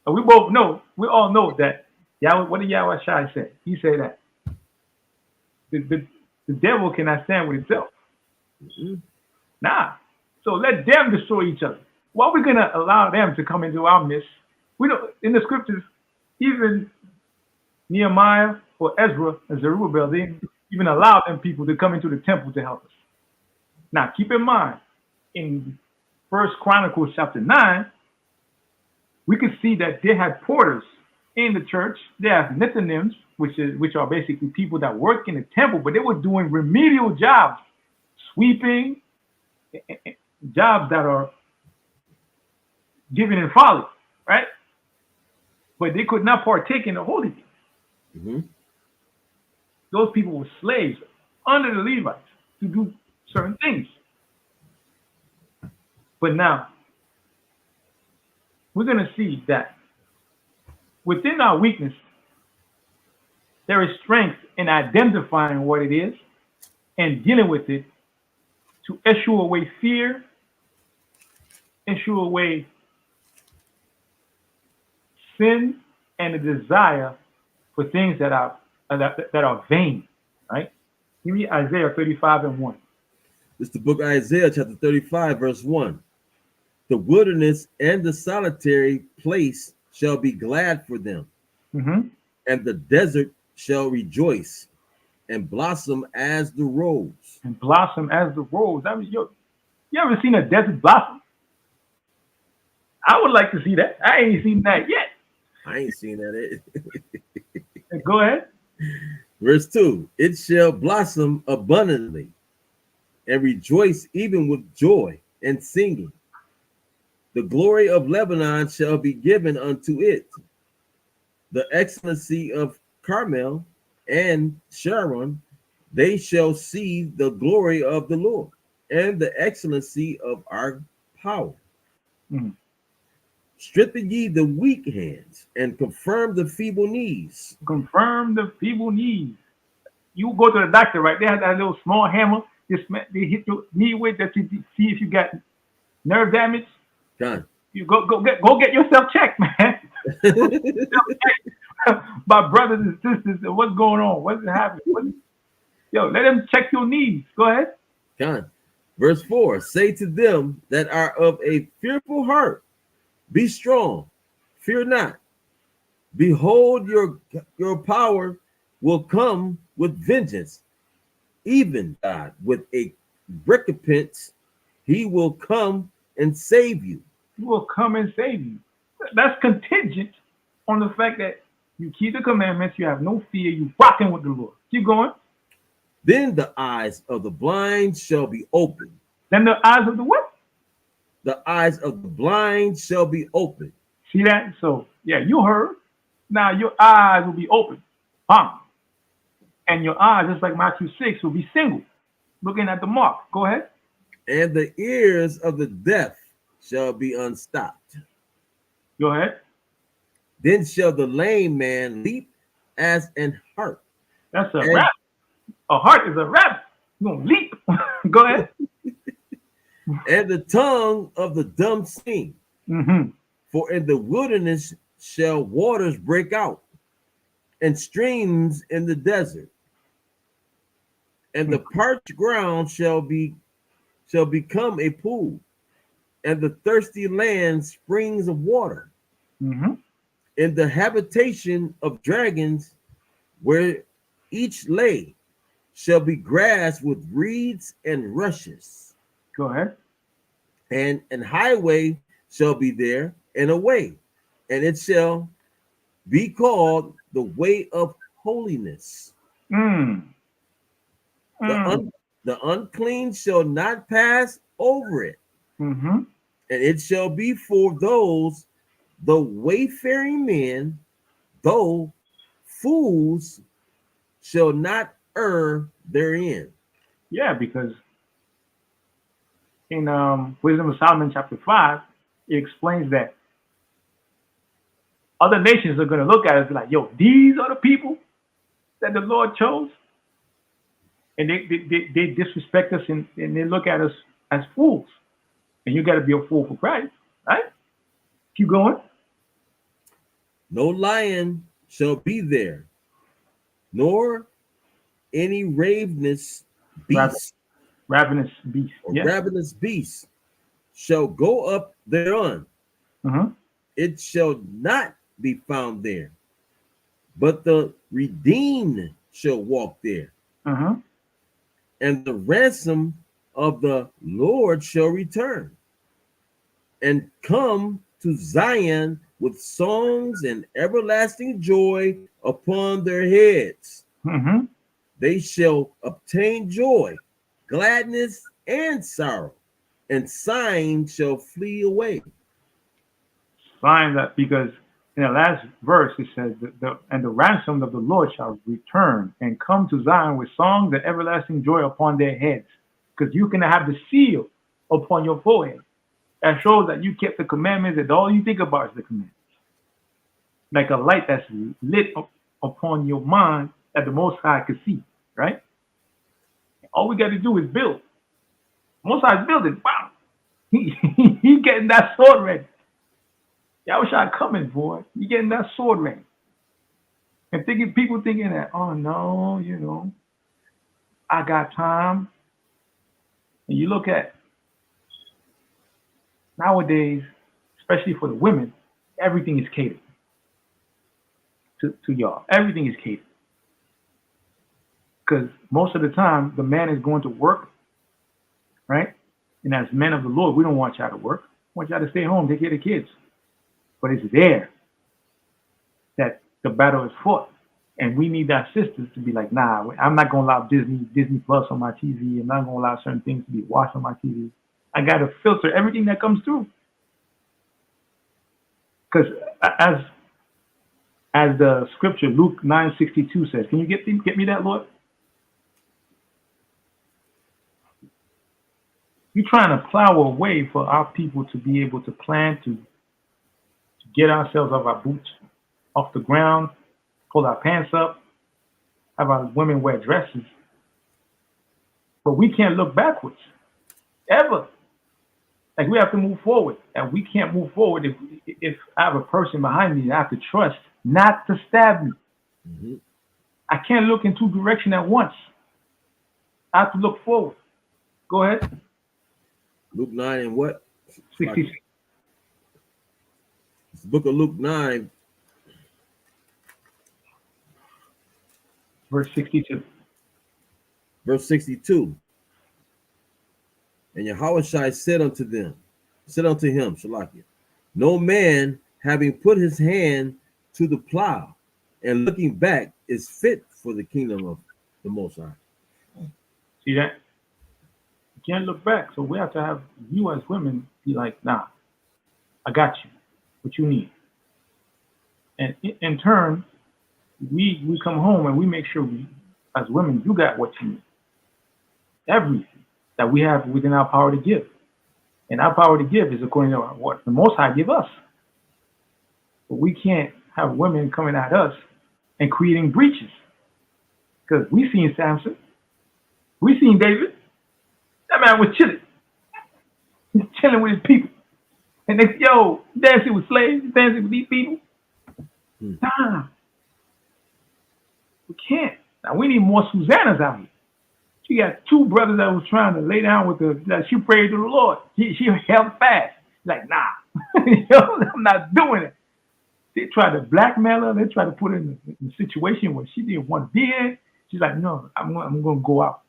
And we all know that Yahweh, what did Yahweh Shai say? He said that the devil cannot stand with himself. Mm-hmm. Nah. So let them destroy each other. Why are we going to allow them to come into our midst? We don't, in the scriptures, even Nehemiah or Ezra and Zerubbabel, they even allow them people to come into the temple to help us. Now, keep in mind, in First Chronicles chapter 9, we could see that they had porters in the church. They have Nethinims, which are basically people that work in the temple, but they were doing remedial jobs, sweeping, jobs that are given in folly, right? But they could not partake in the holy things. Mm-hmm. Those people were slaves under the Levites to do certain things. But now, we're going to see that within our weakness, there is strength in identifying what it is and dealing with it to issue away fear, issue away sin, and a desire for things that are vain, right? Give me Isaiah 35 and 1. It's the book of Isaiah, chapter 35, verse 1. The wilderness and the solitary place shall be glad for them, Mm-hmm. and the desert shall rejoice and blossom as the rose. And blossom as the rose. I mean, You ever seen a desert blossom? I would like to see that. I ain't seen that yet. I ain't seen that. Go ahead. Verse 2, it shall blossom abundantly and rejoice even with joy and singing. The glory of Lebanon shall be given unto it, the excellency of Carmel and Sharon, they shall see the glory of the Lord and the excellency of our power. Mhm. Strengthen ye the weak hands and confirm the feeble knees. Confirm the feeble knees. You go to the doctor, right? They have that little small hammer. They hit your knee with that to see if you got nerve damage. Done. You go get yourself checked, man. My brothers and sisters, what's going on? What's happening? Yo, let them check your knees. Go ahead. Done. Verse 4, say to them that are of a fearful heart, be strong, fear not. Behold, your power will come with vengeance, even God with a recompense. He will come and save you. He will come and save you. That's contingent on the fact that you keep the commandments, you have no fear, you rocking with the Lord. Keep going. Then the eyes of the blind shall be opened. Then the eyes of the what? The eyes of the blind shall be opened. See that? So, yeah, you heard. Now your eyes will be open. And your eyes, just like Matthew 6, will be single, looking at the mark. Go ahead. And the ears of the deaf shall be unstopped. Go ahead. Then shall the lame man leap as an hart. That's a rabbit. A hart is a rabbit. You're going to leap. Go ahead. And the tongue of the dumb sing. Mm-hmm. For in the wilderness shall waters break out, and streams in the desert. And the parched ground shall become a pool, and the thirsty land springs of water. Mm-hmm. In the habitation of dragons, where each lay, shall be grass with reeds and rushes. Go ahead. And an highway shall be there, and a way, and it shall be called the way of holiness. Mm. The unclean shall not pass over it. Mm-hmm. And it shall be for those, the wayfaring men, though fools shall not err therein. Yeah, because in Wisdom of Solomon chapter 5, it explains that other nations are going to look at us like, yo, these are the people that the Lord chose. And they disrespect us and they look at us as fools. And you got to be a fool for Christ, right? Keep going. No lion shall be there, nor any ravenous beast, ravenous beast, or ravenous beast shall go up thereon. Mm-hmm. It shall not be found there, but the redeemed shall walk there. Mm-hmm. And the ransom of the Lord shall return and come to Zion with songs and everlasting joy upon their heads. Mm-hmm. They shall obtain joy, gladness, and sorrow, and signs shall flee away. Find that because in the last verse it says, and the ransom of the Lord shall return and come to Zion with songs and everlasting joy upon their heads. Because you can have the seal upon your forehead. That shows that you kept the commandments, and all you think about is the commandments. Like a light that's lit upon your mind that the Most High can see, right? All we got to do is build. Most High is building. Wow. He getting that sword ready. Yahushua coming, boy. He getting that sword ready. And people thinking that, oh no, I got time. And you look at nowadays, especially for the women, everything is catered to y'all. Everything is catered. Because most of the time, the man is going to work, right? And as men of the Lord, we don't want y'all to work. We want y'all to stay home, take care of the kids. But it's there that the battle is fought. And we need our sisters to be like, nah, I'm not going to allow Disney Plus on my TV. I'm not going to allow certain things to be watched on my TV. I got to filter everything that comes through. Because as the scripture, Luke 9:62 says, can you get me that, Lord? We're trying to plow a way for our people to be able to plan to get ourselves off our boots, off the ground, pull our pants up, have our women wear dresses. But we can't look backwards, ever. Like, we have to move forward. And we can't move forward if I have a person behind me that I have to trust not to stab me. Mm-hmm. I can't look in two directions at once. I have to look forward. Go ahead. Luke 9 and what? 66. It's the book of Luke 9, verse 62. verse 62. And Yahushua said unto him, Shalakia, no man having put his hand to the plow and looking back is fit for the kingdom of the Most High. See that? You can't look back. So we have to have you as women be like, nah, I got you. What you need. And in turn, we come home and we make sure as women, you got what you need. Everything that we have within our power to give. And our power to give is according to what the Most High give us. But we can't have women coming at us and creating breaches. Because we seen Samson. We seen David. That man was chilling. He's chilling with his people. And they say, yo, dancing with slaves, dancing with these people. Nah. We can't. Now we need more Susannas out here. She got two brothers that was trying to lay down with her. Like, she prayed to the Lord. She held fast. Like, nah, I'm not doing it. They tried to blackmail her. They tried to put her in a situation where she didn't want to be in. She's like, no, I'm going to go out.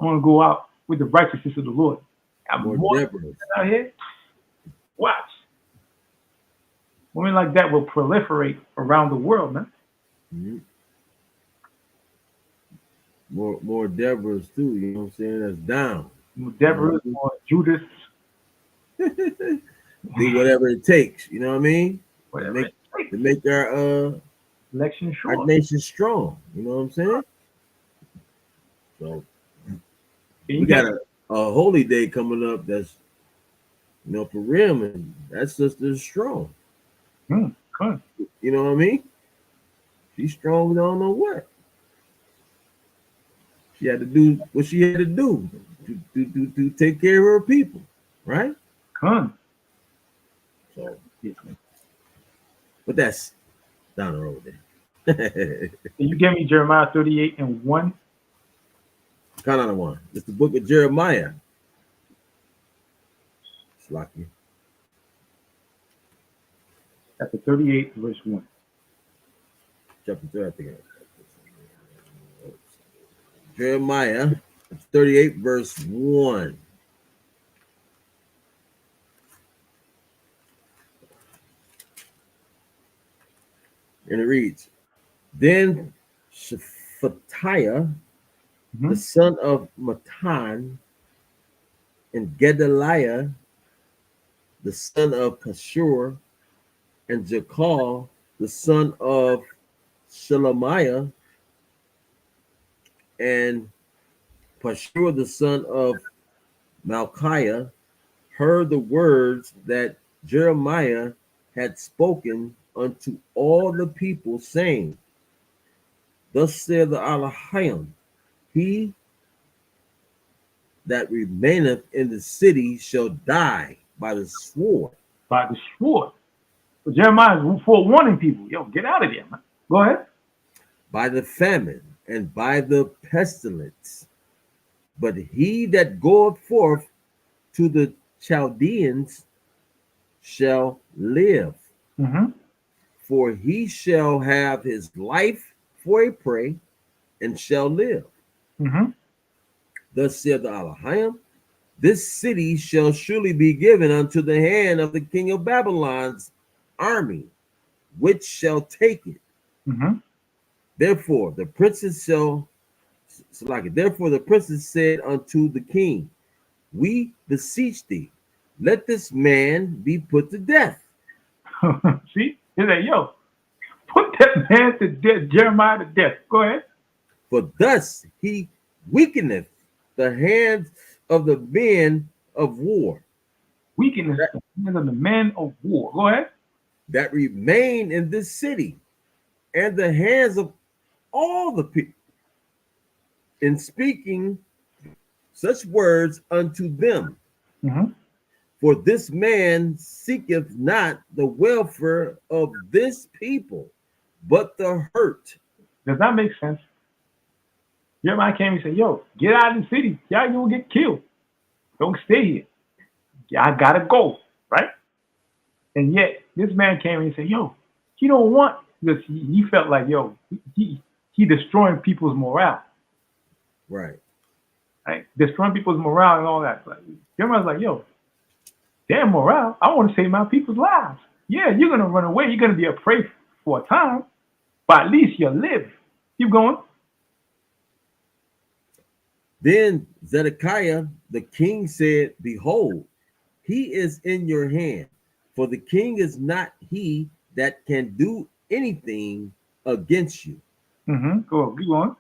I'm going to go out with the righteousness of the Lord. I'm more out here. Watch. Women like that will proliferate around the world, man. Mm-hmm. More Deborahs too, you know what I'm saying? That's down. More Deborahs, more Judas. Do whatever it takes, you know what I mean? To make our election our nation strong, you know what I'm saying? So we got a holy day coming up that's, you know, for real, and that sister's strong. You know what I mean? She's strong, I don't know what. She had to do what she had to do to take care of her people, right? So, but that's down the road there. Can you give me Jeremiah 38 and 1? Count out of 1. It's the book of Jeremiah. It's lucky. Chapter 38, verse 1. Chapter 3, I think. Jeremiah 38, verse 1. And it reads, then Shephatiah, the son of Matan, and Gedaliah, the son of Pashur, and Jekal, the son of Shelemiah, and Pashur, the son of Malchiah, heard the words that Jeremiah had spoken unto all the people, saying, thus saith the Elohim, he that remaineth in the city shall die by the sword. By the sword. So Jeremiah is forewarning people. Yo, get out of there, man. Go ahead. By the famine and by the pestilence. But he that goeth forth to the Chaldeans shall live. For he shall have his life for a prey and shall live. Thus saith the Elohim, this city shall surely be given unto the hand of the king of Babylon's army, which shall take it. Mm-hmm. Therefore the princes therefore the princes said unto the king, we beseech thee, let this man be put to death. See, he's like, yo, put that man to death, Jeremiah to death. Go ahead. For thus he weakeneth the hands of the men of war Weakness that, the hands of the men of war. Go ahead. that remain in this city, and the hands of all the people, in speaking such words unto them. Mm-hmm. For this man seeketh not the welfare of this people, but the hurt. Does that make sense? Jeremiah came and said, yo, get out of the city. Y'all gonna get killed. Don't stay here. Y'all gotta go. Right? And yet this man came and said, yo, he don't want this. He felt like, yo, he destroying people's morale. Right. Right? Destroying people's morale and all that. Like, Jeremiah's like, yo, damn morale. I want to save my people's lives. Yeah, you're gonna run away. You're gonna be a prey for a time, but at least you live. Keep going. Then Zedekiah the king said, behold, he is in your hand, for the king is not he that can do anything against you. Mm-hmm. Go. Keep going.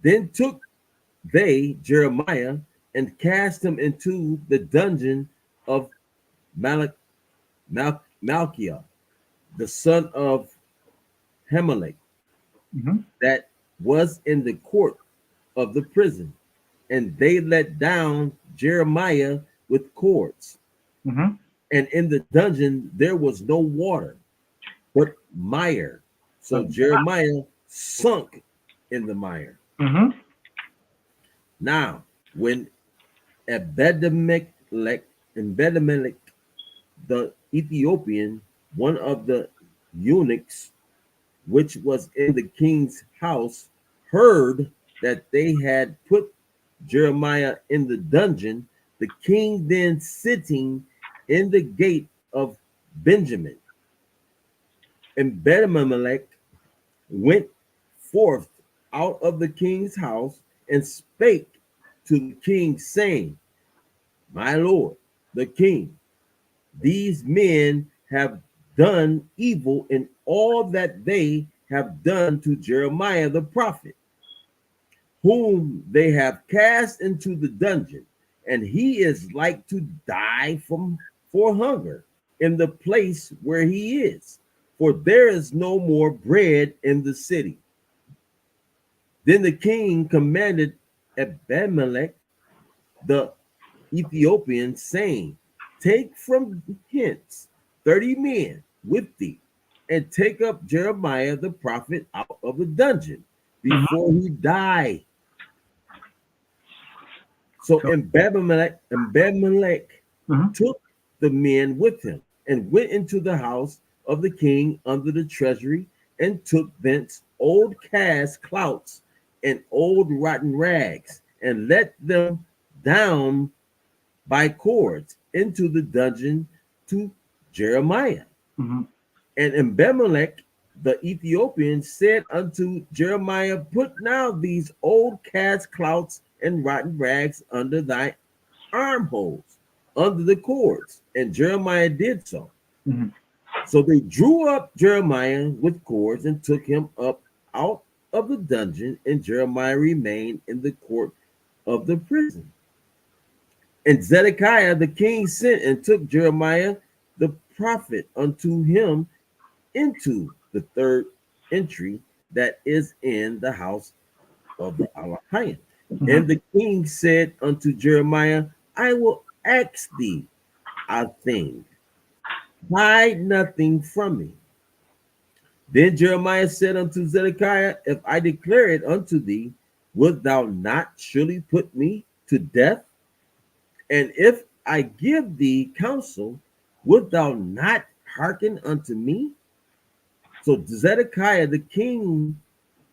Then took they Jeremiah and cast him into the dungeon of Malchiah, the son of Hamelech, Mm-hmm. that was in the court of the prison. And they let down Jeremiah with cords. Mm-hmm. And in the dungeon there was no water, but mire. So Jeremiah sunk in the mire. Mm-hmm. Now, when Ebedmelech, the Ethiopian, one of the eunuchs, which was in the king's house, heard that they had put Jeremiah in the dungeon, the king then sitting in the gate of Benjamin, and Ebedmelech went forth out of the king's house and spake to the king, saying, my lord, the king, these men have done evil in all that they have done to Jeremiah the prophet, whom they have cast into the dungeon, and he is like to die for hunger in the place where he is, for there is no more bread in the city. Then the king commanded Ebedmelech the Ethiopian, saying, take from hence 30 men with thee, and take up Jeremiah the prophet out of the dungeon before he die. So So, Ebedmelech mm-hmm. took the men with him and went into the house of the king under the treasury, and took thence old cast clouts and old rotten rags, and let them down by cords into the dungeon to Jeremiah. Mm-hmm. And Ebedmelech the Ethiopian said unto Jeremiah, put now these old cast clouts and rotten rags under thy armholes, under the cords. And Jeremiah did so. Mm-hmm. So they drew up Jeremiah with cords and took him up out of the dungeon, and Jeremiah remained in the court of the prison. And Zedekiah the king sent and took Jeremiah the prophet unto him into the third entry that is in the house of the Alahiah. Mm-hmm. And the king said unto Jeremiah, I will ask thee a thing, hide nothing from me. Then Jeremiah said unto Zedekiah, if I declare it unto thee, wilt thou not surely put me to death? And if I give thee counsel, wilt thou not hearken unto me? So Zedekiah the king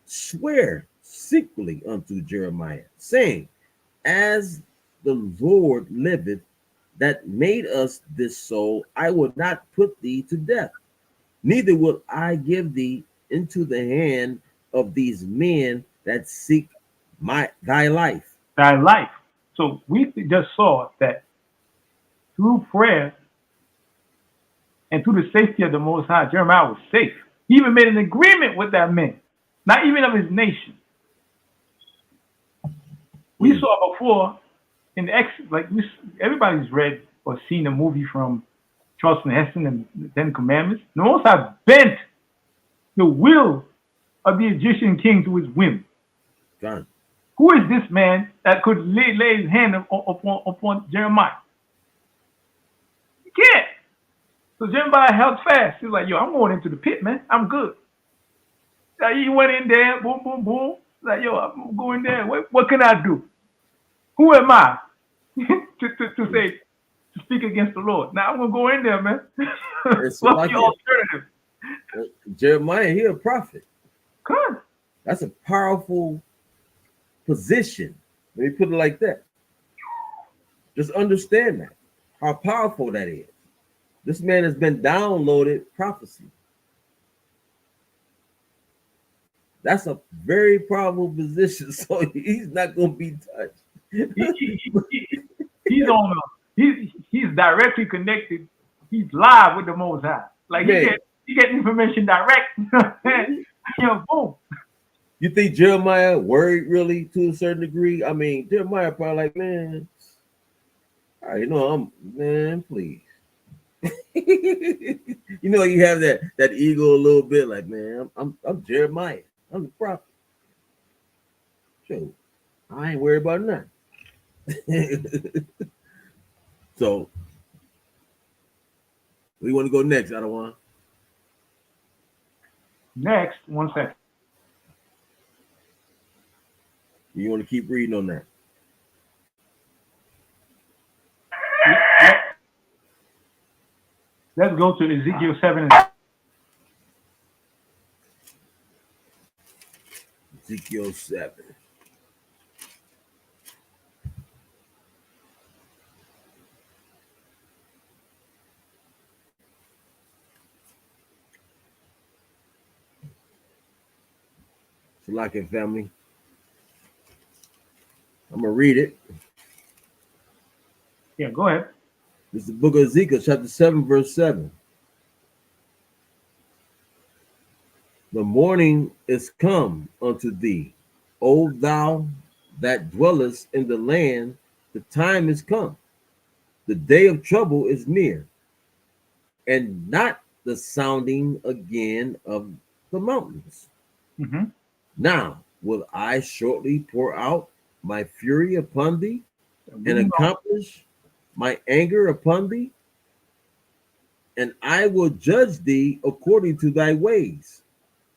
sware secretly unto Jeremiah, saying, as the Lord liveth, that made us this soul, I will not put thee to death, neither will I give thee into the hand of these men that seek thy life. Thy life. So we just saw that through prayer and through the safety of the Most High, Jeremiah was safe. He even made an agreement with that man, not even of his nation. We saw before in the everybody's read or seen the movie from Charlton Heston and the Ten Commandments. The Most High bent the will of the Egyptian king to his whim. John. Who is this man that could lay his hand upon Jeremiah? He can't. So Jeremiah held fast. He was like, yo, I'm going into the pit, man. I'm good. So he went in there, boom, boom, boom. Like, yo, I'm going there. What can I do? Who am I to speak against the Lord? Now I'm gonna go in there, man. What's the alternative? Jeremiah, he a prophet. Good. That's a powerful position. Let me put it like that. Just understand that, how powerful that is. This man has been downloaded prophecy. That's a very powerful position, so he's not going to be touched. He's directly connected. He's live with the Most High. Like he get information direct. Boom. You think Jeremiah worried really to a certain degree? I mean, Jeremiah probably like, man, man, please. You have that ego a little bit, like, man, I'm Jeremiah. I'm the prophet. Sure. I ain't worried about nothing. So, we want to go next, Adawan. Next, 1 second. You want to keep reading on that? Let's go to Ezekiel 7. Ezekiel 7. Salakia family. I'm going to read it. Yeah, go ahead. This is the book of Ezekiel, chapter 7, verse 7. The morning is come unto thee, O thou that dwellest in the land, the time is come. The day of trouble is near, and not the sounding again of the mountains. Mm-hmm. Now will I shortly pour out my fury upon thee, and accomplish my anger upon thee, and I will judge thee according to thy ways,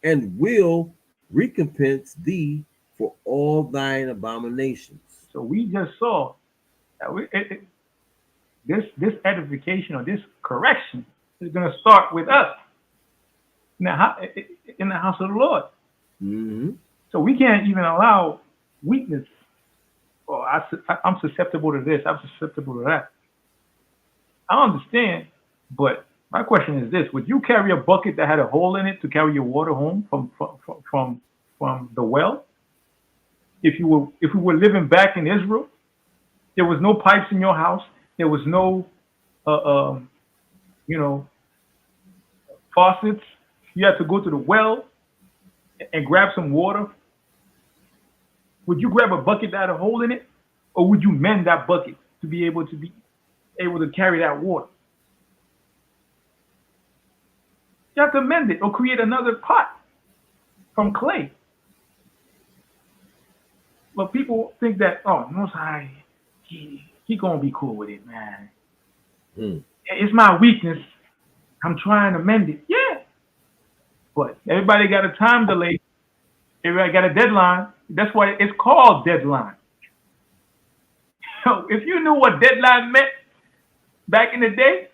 and will recompense thee for all thine abominations. So we just saw that this edification or this correction is going to start with us in the house of the Lord. Mm-hmm. So we can't even allow weakness. Oh, I'm susceptible to this. I'm susceptible to that. I understand, but my question is this: would you carry a bucket that had a hole in it to carry your water home from the well? If we were living back in Israel, there was no pipes in your house. There was no, faucets. You had to go to the well and grab some water. Would you grab a bucket that had a hole in it, or would you mend that bucket to be able to carry that water? You have to mend it or create another pot from clay. But people think that, oh, Most High, he gonna be cool with it, man. It's my weakness. I'm trying to mend it. Yeah. But everybody got a time delay. Everybody got a deadline. That's why it's called deadline. So if you knew what deadline meant back in the day,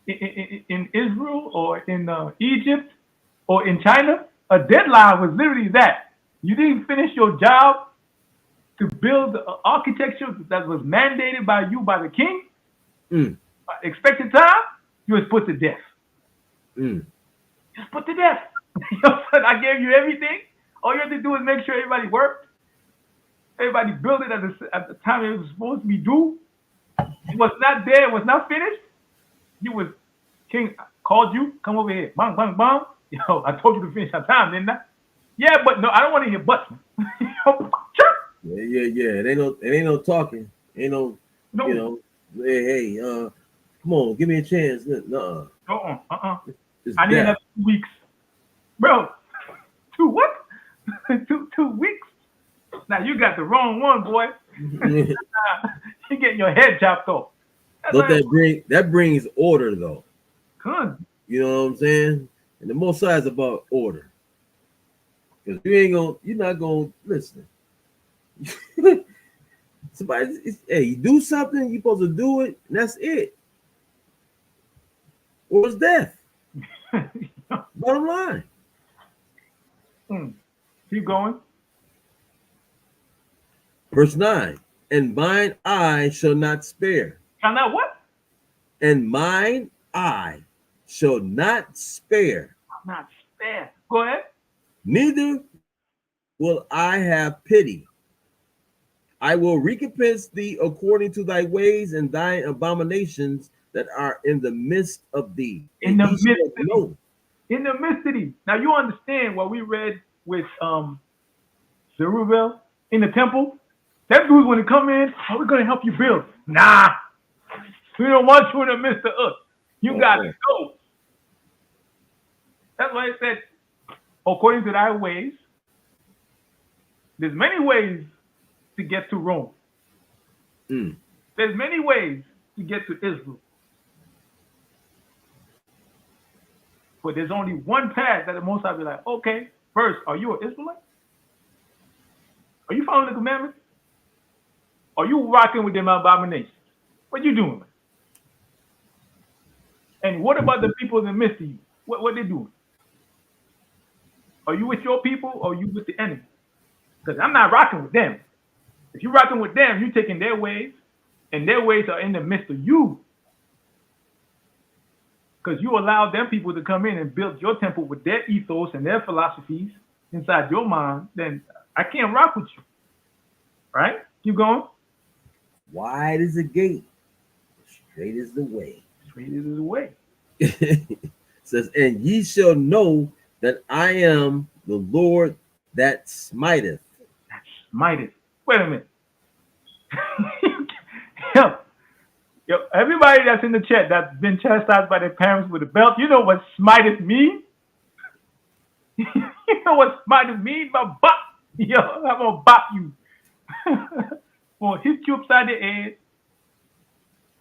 in Israel or in Egypt or in China, a deadline was literally that. You didn't finish your job to build the architecture that was mandated by you, by the king, by the expected time, you was put to death. Just put to death. You know what I'm saying? I gave you everything. All you have to do is make sure everybody worked. Everybody built it at the time it was supposed to be due. It was not there. It was not finished. You was, king called you, come over here. Bang, bang, bang. Yo, I told you to finish on time, didn't I? Yeah, but no, I don't want to hear buts. Yeah. It ain't no talking. Ain't no. You know, hey, come on, give me a chance. Nuh-uh. I need another 2 weeks. Bro, 2 what? 2 weeks? Now you got the wrong one, boy. You're getting your head chopped off. But that brings order though. Good. You know what I'm saying? And the Most High is about order. Because you're not gonna listen. You do something, you're supposed to do it, and that's it. Or it's death. Bottom line. Keep going. Verse 9. And mine eye shall not spare. Shall not what? And mine eye shall not spare. Not spare. Go ahead. Neither will I have pity. I will recompense thee according to thy ways and thine abominations that are in the midst of thee. In the midst of thee. Now you understand what we read with Zerubbabel in the temple? That dude's when to come in, we're going to help you build. Nah, we don't want you in the midst of us. You got to go. That's why it said, according to thy ways. There's many ways to get to Rome. There's many ways to get to Israel. But there's only one path that the Most High be like, okay, first, are you an Israelite? Are you following the commandments? Are you rocking with them abominations? What you doing? And what about the people in the midst of you? What they doing? Are you with your people or are you with the enemy? Because I'm not rocking with them. If you're rocking with them, you're taking their ways, and their ways are in the midst of you. Because you allowed them people to come in and build your temple with their ethos and their philosophies inside your mind, then I can't rock with you. Right? Keep going. Wide is the gate, straight is the way. Straight is the way. Says, and ye shall know that I am the Lord that smiteth. That smiteth. Wait a minute. Yo, everybody that's in the chat that's been chastised by their parents with a belt, you know what smiteth mean? You know what smiteth mean? But bop. Yo, I'm gonna bop you. Or hit you upside the head.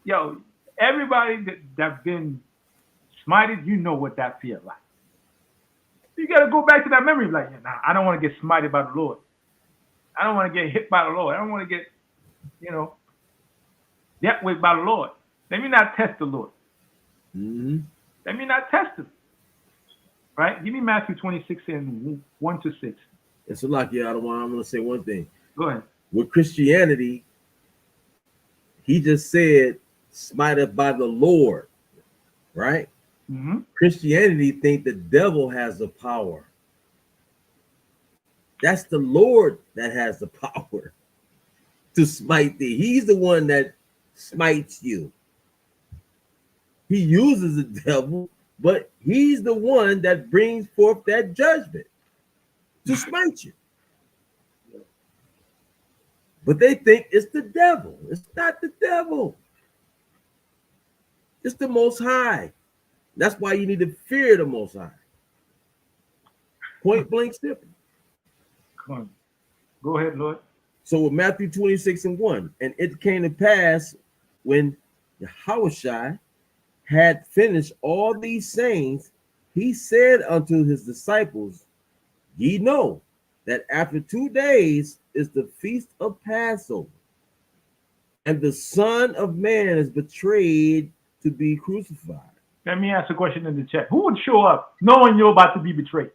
Yo, everybody that's been smited, you know what that feels like. You got to go back to that memory. Like, nah, I don't want to get smited by the Lord. I don't want to get hit by the Lord. I don't want to get, dealt with by the Lord. Let me not test the Lord. Let me not test him. Right? Give me Matthew 26 and 1 to 6. It's a lot, yeah. I'm going to say one thing. Go ahead. With Christianity, he just said, smited by the Lord, right? Christianity think the devil has the power. That's the Lord that has the power to smite thee. He's the one that smites you. He uses the devil, but he's the one that brings forth that judgment to smite you. But they think it's the devil. It's not the devil. It's the Most High. That's why you need to fear the Most High. Point blank simple. Come on. Go ahead, Lord. So with Matthew 26 and 1, and it came to pass when Yahushua had finished all these sayings, he said unto his disciples, ye know that after 2 days is the feast of Passover, and the Son of Man is betrayed to be crucified. Let me ask a question in the chat. Who would show up knowing you're about to be betrayed?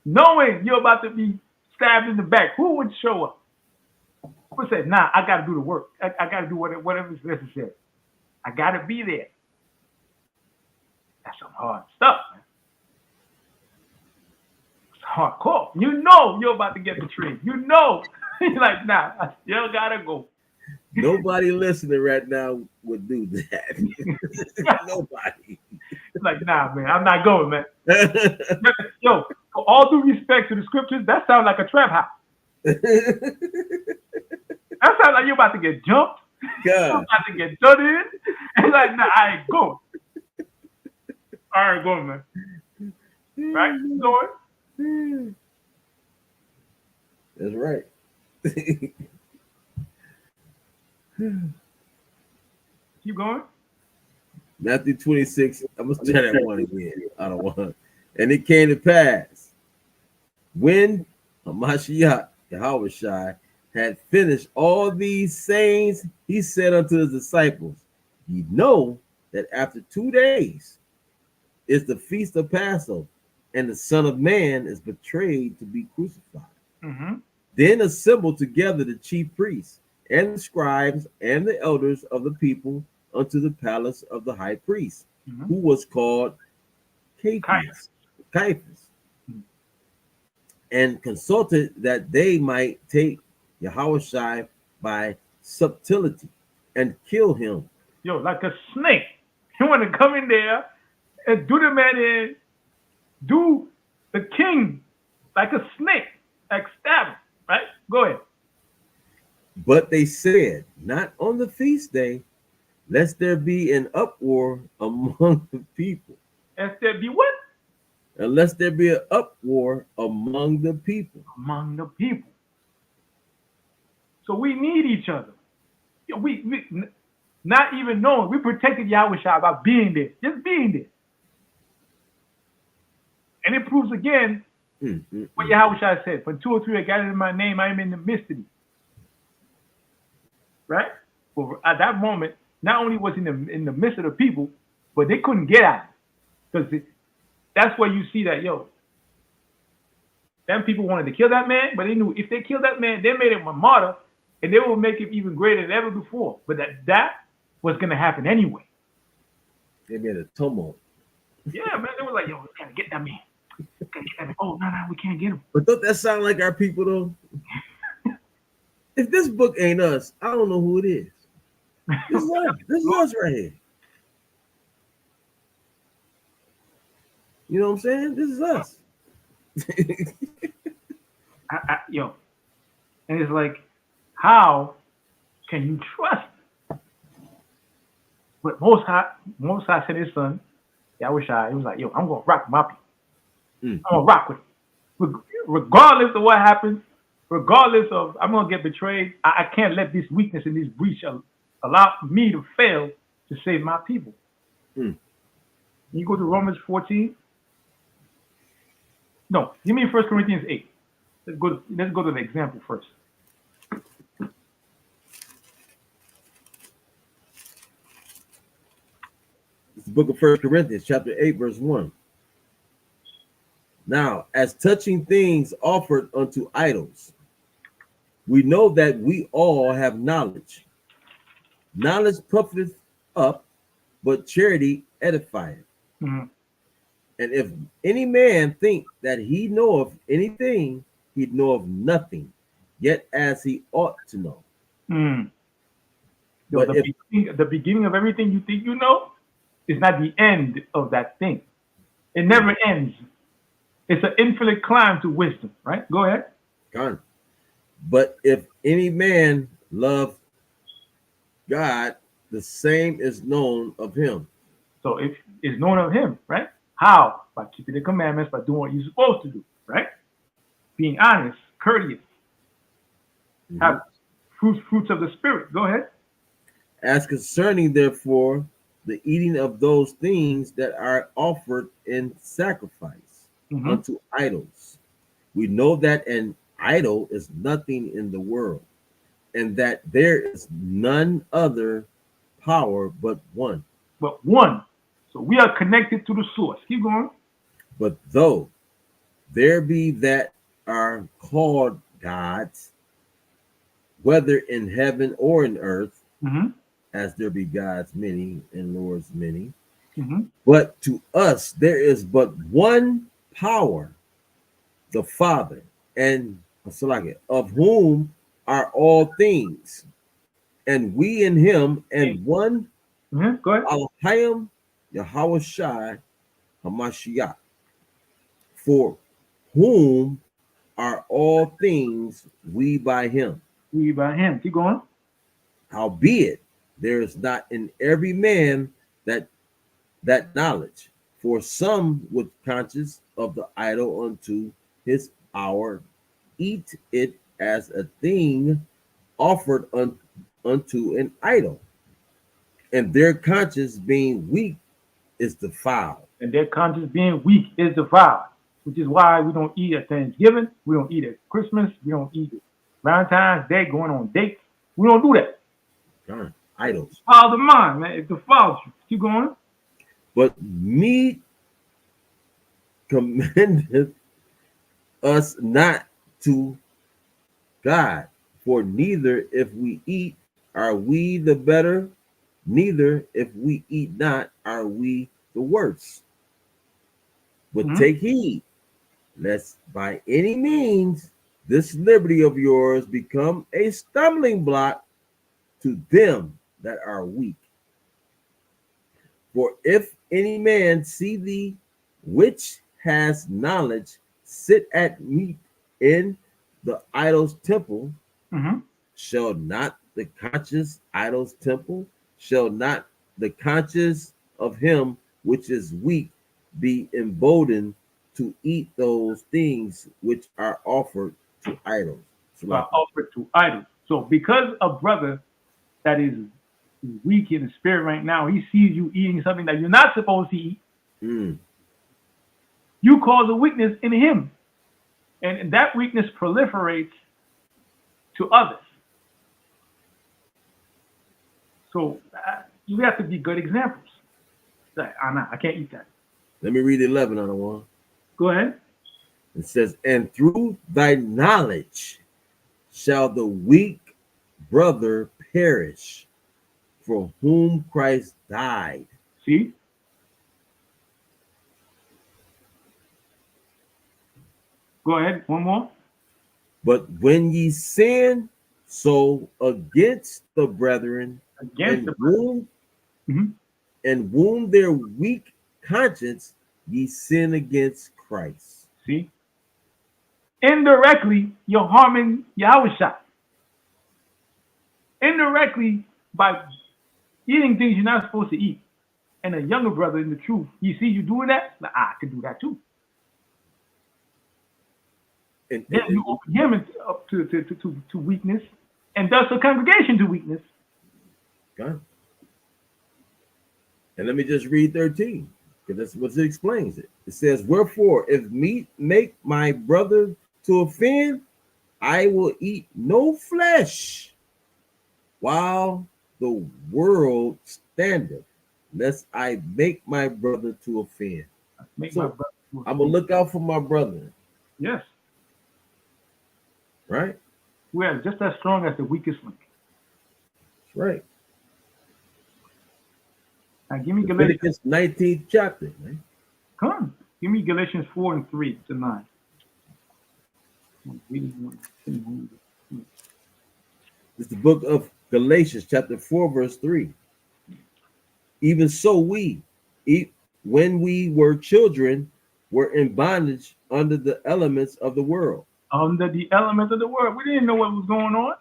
Knowing you're about to be stabbed in the back, who would show up? Who said, nah, I got to do the work. I got to do whatever is necessary. I got to be there. That's some hard stuff, man. It's hardcore. You know you're about to get betrayed. You know. You're like, nah, I still got to go. Nobody listening right now would do that. Nobody. Like, nah, man, I'm not going, man. Yo, for all due respect to the scriptures, that sounds like a trap house. That sounds like you're about to get jumped. You're God. about to get done in. It's like, nah, I ain't going. I ain't going, man. Right? You going? That's right. Keep going. Matthew 26. I'm gonna try that one again. I don't want. And it came to pass when Hamashiach Yahushua had finished all these sayings, he said unto his disciples, "Ye know that after 2 days is the feast of Passover, and the Son of Man is betrayed to be crucified." Mm-hmm. Then assembled together the chief priests and the scribes and the elders of the people unto the palace of the high priest, who was called Caiaphas, and consulted that they might take Yahushua by subtlety and kill him. Yo, like a snake. You want to come in there and do the man in, do the king like a snake, like stab him, right? Go ahead. But they said, not on the feast day, lest there be an uproar among the people. Lest there be what? Unless there be an uproar among the people. Among the people. So we need each other. We not even knowing, we protected Yahushua by being there, just being there. And it proves again what Yahushua said, "For 2 or 3 are gathered in my name, I am in the midst of thee." Right? Well, at that moment, not only was he in the midst of the people, but they couldn't get at him. Because that's where you see that, yo, them people wanted to kill that man, but they knew if they killed that man, they made him a martyr, and they would make him even greater than ever before. But that was going to happen anyway. They made a tumult. Yeah, man, they were like, yo, we gotta get that man. Oh, no, we can't get him. But don't that sound like our people, though? If this book ain't us, I don't know who it is. This is us. This is us right here. You know what I'm saying? This is us. Yo, and it's like, how can you trust? But Most High said his son, Yahushua, he was like, yo, I'm gonna rock with my people. I'm gonna rock with him. Regardless of what happens, regardless of I'm gonna get betrayed, I can't let this weakness and this breach allow me to fail to save my people. You go to Romans 14. No, give me 1 Corinthians 8. Let's go to the example first. It's the book of 1 Corinthians, chapter 8, verse 1. Now, as touching things offered unto idols, we know that we all have knowledge. Knowledge puffeth up, but charity edifieth. And if any man think that he knoweth anything, he knoweth nothing, yet as he ought to know. But the beginning of everything you think you know is not the end of that thing. It never ends. It's an infinite climb to wisdom, right? Go ahead. But if any man love God, the same is known of him. So if it's known of him, right? How? By keeping the commandments, by doing what you're supposed to do, right? Being honest, courteous. Have fruits of the spirit. Go ahead. As concerning, therefore, the eating of those things that are offered in sacrifice unto idols, we know that an idol is nothing in the world, and that there is none other power but one. So we are connected to the source. Keep going. But though there be that are called gods, whether in heaven or in earth, Mm-hmm. as there be gods many and lords many. Mm-hmm. But to us there is but one power, the Father, and of whom are all things, and we in him, and one Mm-hmm. Go ahead. Alhayim Yahushai Hamashiach, for whom are all things, we by him. We by him. Keep going. Howbeit, there is not in every man that knowledge. For some with conscience of the idol unto his hour eat it as a thing offered unto an idol, and their conscience being weak is defiled. And their conscience being weak is defiled, which is why we don't eat at Thanksgiving. We don't eat at Christmas. We don't eat at Valentine's Day, going on dates. We don't do that. God, idols. Defiles the mind, man. It defiles you. Keep going. But meat commendeth us not to God, for neither if we eat are we the better, neither if we eat not are we the worse. But Mhm. take heed, lest by any means this liberty of yours become a stumbling block to them that are weak. For if any man see thee, which has knowledge, sit at meat in the idol's temple, Mhm. shall not the conscious idol's temple, shall not the conscience of him which is weak be emboldened to eat those things which are offered to idols? Offered to idols. So because a brother that is weak in the spirit right now, he sees you eating something that you're not supposed to eat, Mm, you cause a weakness in him. And that weakness proliferates to others. So you have to be good examples. Like, I can't eat that. let me read 11 on the one. Go ahead. It says, and through thy knowledge shall the weak brother perish, for whom Christ died. See? Go ahead. One more. But when ye sin so against the brethren, Against and the wound Mhm. and wound their weak conscience, ye sin against Christ. See? Indirectly, you're harming Yahushua. Indirectly, by eating things you're not supposed to eat. And a younger brother in the truth, he sees you doing that, like, I could do that too. And, Then and, you open him up to weakness, and thus the congregation to weakness. and, and let me just read 13, because that's what it explains it. It says, wherefore, if meat make my brother to offend, I will eat no flesh while the world standeth, lest I make my brother to offend. Make my So brother. I'm gonna look out for my brother, Yes, right? we are just as strong as the weakest link. Right. Now give me Galatians. Leviticus 19th chapter, right? Come on. Give me Galatians 4 and 3 to 9. It's the book of Galatians, chapter 4, verse 3. Even so, we, when we were children, were in bondage under the elements of the world. Under the elements of the world. We didn't know what was going on.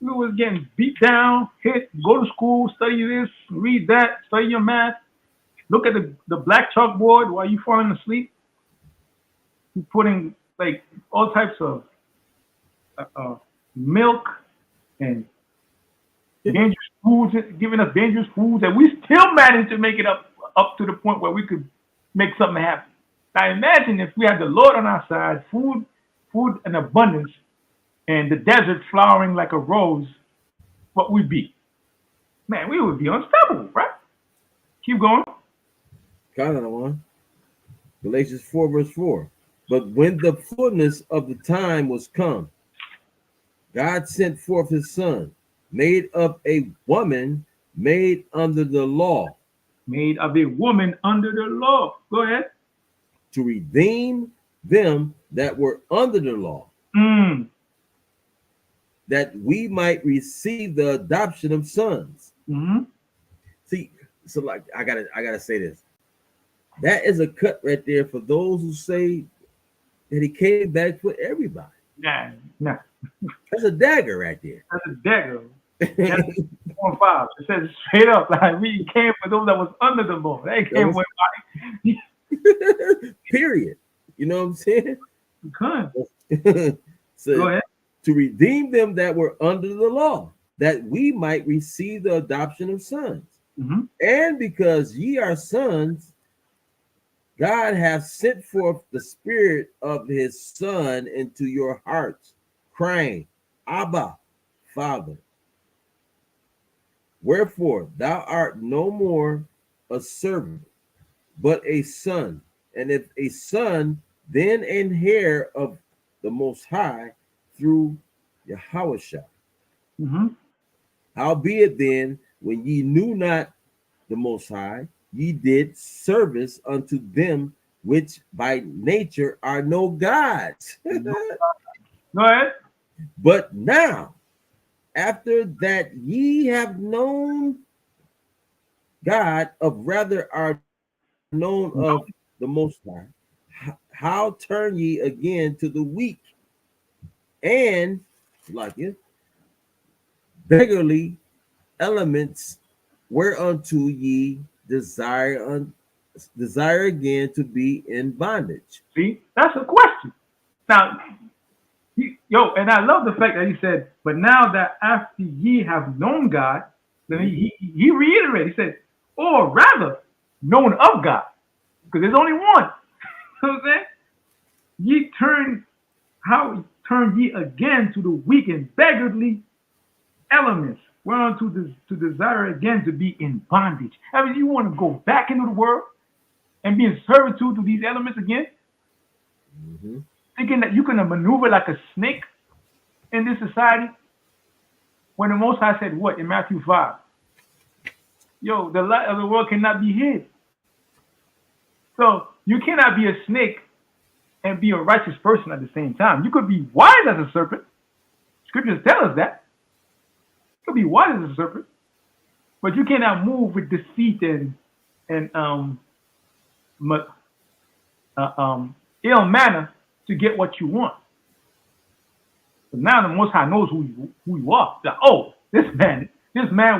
We was getting beat down, hit, go to school, study this, read that, study your math. Look at the black chalkboard while you falling asleep. You putting like all types of milk and dangerous foods, giving us dangerous foods, and we still managed to make it up to the point where we could make something happen. Now imagine if we had the Lord on our side, food in abundance, and the desert flowering like a rose, what we'd be. Man, we would be unstoppable, right? Keep going. Kind of the one. Galatians 4, verse 4. But when the fullness of the time was come, God sent forth his son, made of a woman, made under the law, Made of a woman under the law. Go ahead. to redeem them that were under the law, Mm. that we might receive the adoption of sons. Mm-hmm. See, so like I gotta say this. That is a cut right there for those who say that he came back for everybody. Nah. That's a dagger right there. That's a dagger. That's 4:5. It says straight up, like we came for those that was under the law. They came for everybody. Period. You know what I'm saying? Good. So, Go ahead. to redeem them that were under the law, that we might receive the adoption of sons. Mm-hmm. And because ye are sons, God hath sent forth the spirit of his son into your hearts, crying, Abba, Father. Wherefore thou art no more a servant, but a son. And if a son, then an heir of the Most High through Yahushua. Mm-hmm. Howbeit then, when ye knew not the Most High, ye did service unto them which by nature are no gods. Go ahead. But now, after that ye have known God, of rather are known of the Most High, how turn ye again to the weak and like it beggarly elements whereunto ye desire again to be in bondage? See, that's a question. Now, and I love the fact that he said, but now that after ye have known God, then he reiterated, he said, or rather, known of God, because there's only one. You know what I'm saying? How turn ye again to the weak and beggarly elements, whereunto to desire again to be in bondage. I mean, you want to go back into the world and be in servitude to these elements again? Mm-hmm. Thinking that you can maneuver like a snake in this society, when the Most High said what in Matthew 5? Yo, the light of the world cannot be hid. So you cannot be a snake and be a righteous person at the same time. You could be wise as a serpent. Scriptures tell us that. You could be wise as a serpent, but you cannot move with deceit and ill manner to get what you want. But now the Most High knows who you are. Like, oh, this man,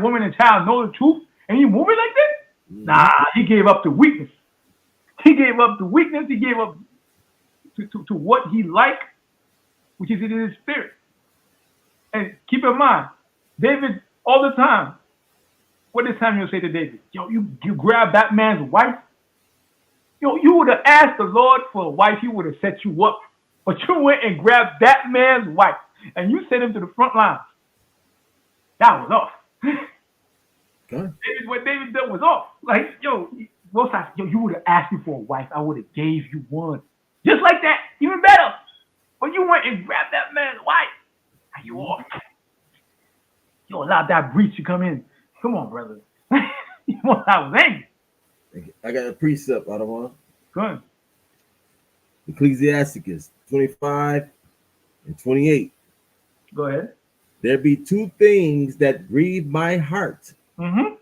woman, and child know the truth, and he moving like this? Mm-hmm. Nah, he gave up the weakness. He gave up the weakness. He gave up to what he liked, which is in his spirit. And keep in mind, David, all the time, what did Samuel say to David? Yo, you grab that man's wife? Yo, you would have asked the Lord for a wife, he would have set you up. But you went and grabbed that man's wife, and you sent him to the front lines. That was off. Okay. What David did was off. Like, yo, you would have asked me for a wife, I would have gave you one. Just like that, even better. But you went and grabbed that man's wife. Are you off? You allowed that breach to come in. Come on, brother. I was angry. I got a precept out of one. Good. Ecclesiasticus 25 and 28. Go ahead. There be two things that grieve my heart, Mm-hmm.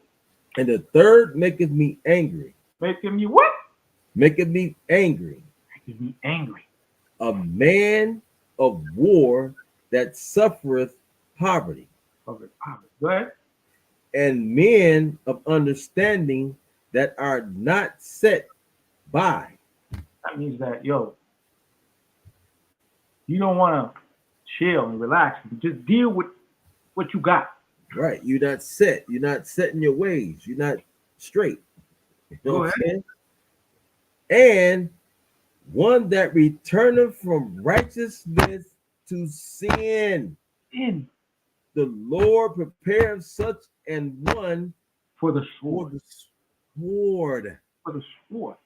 and the third maketh me angry. Making me what? Maketh me angry. Making me angry. A man of war that suffereth poverty, Okay. Go ahead. and men of understanding that are not set by. That means that, yo, you don't want to chill and relax. Just deal with what you got. Right. You're not set. You're not set in your ways. You're not straight. You know what I'm saying? And one that returneth from righteousness to sin. In The Lord prepared such an one for the for sword. the sword. For the sword.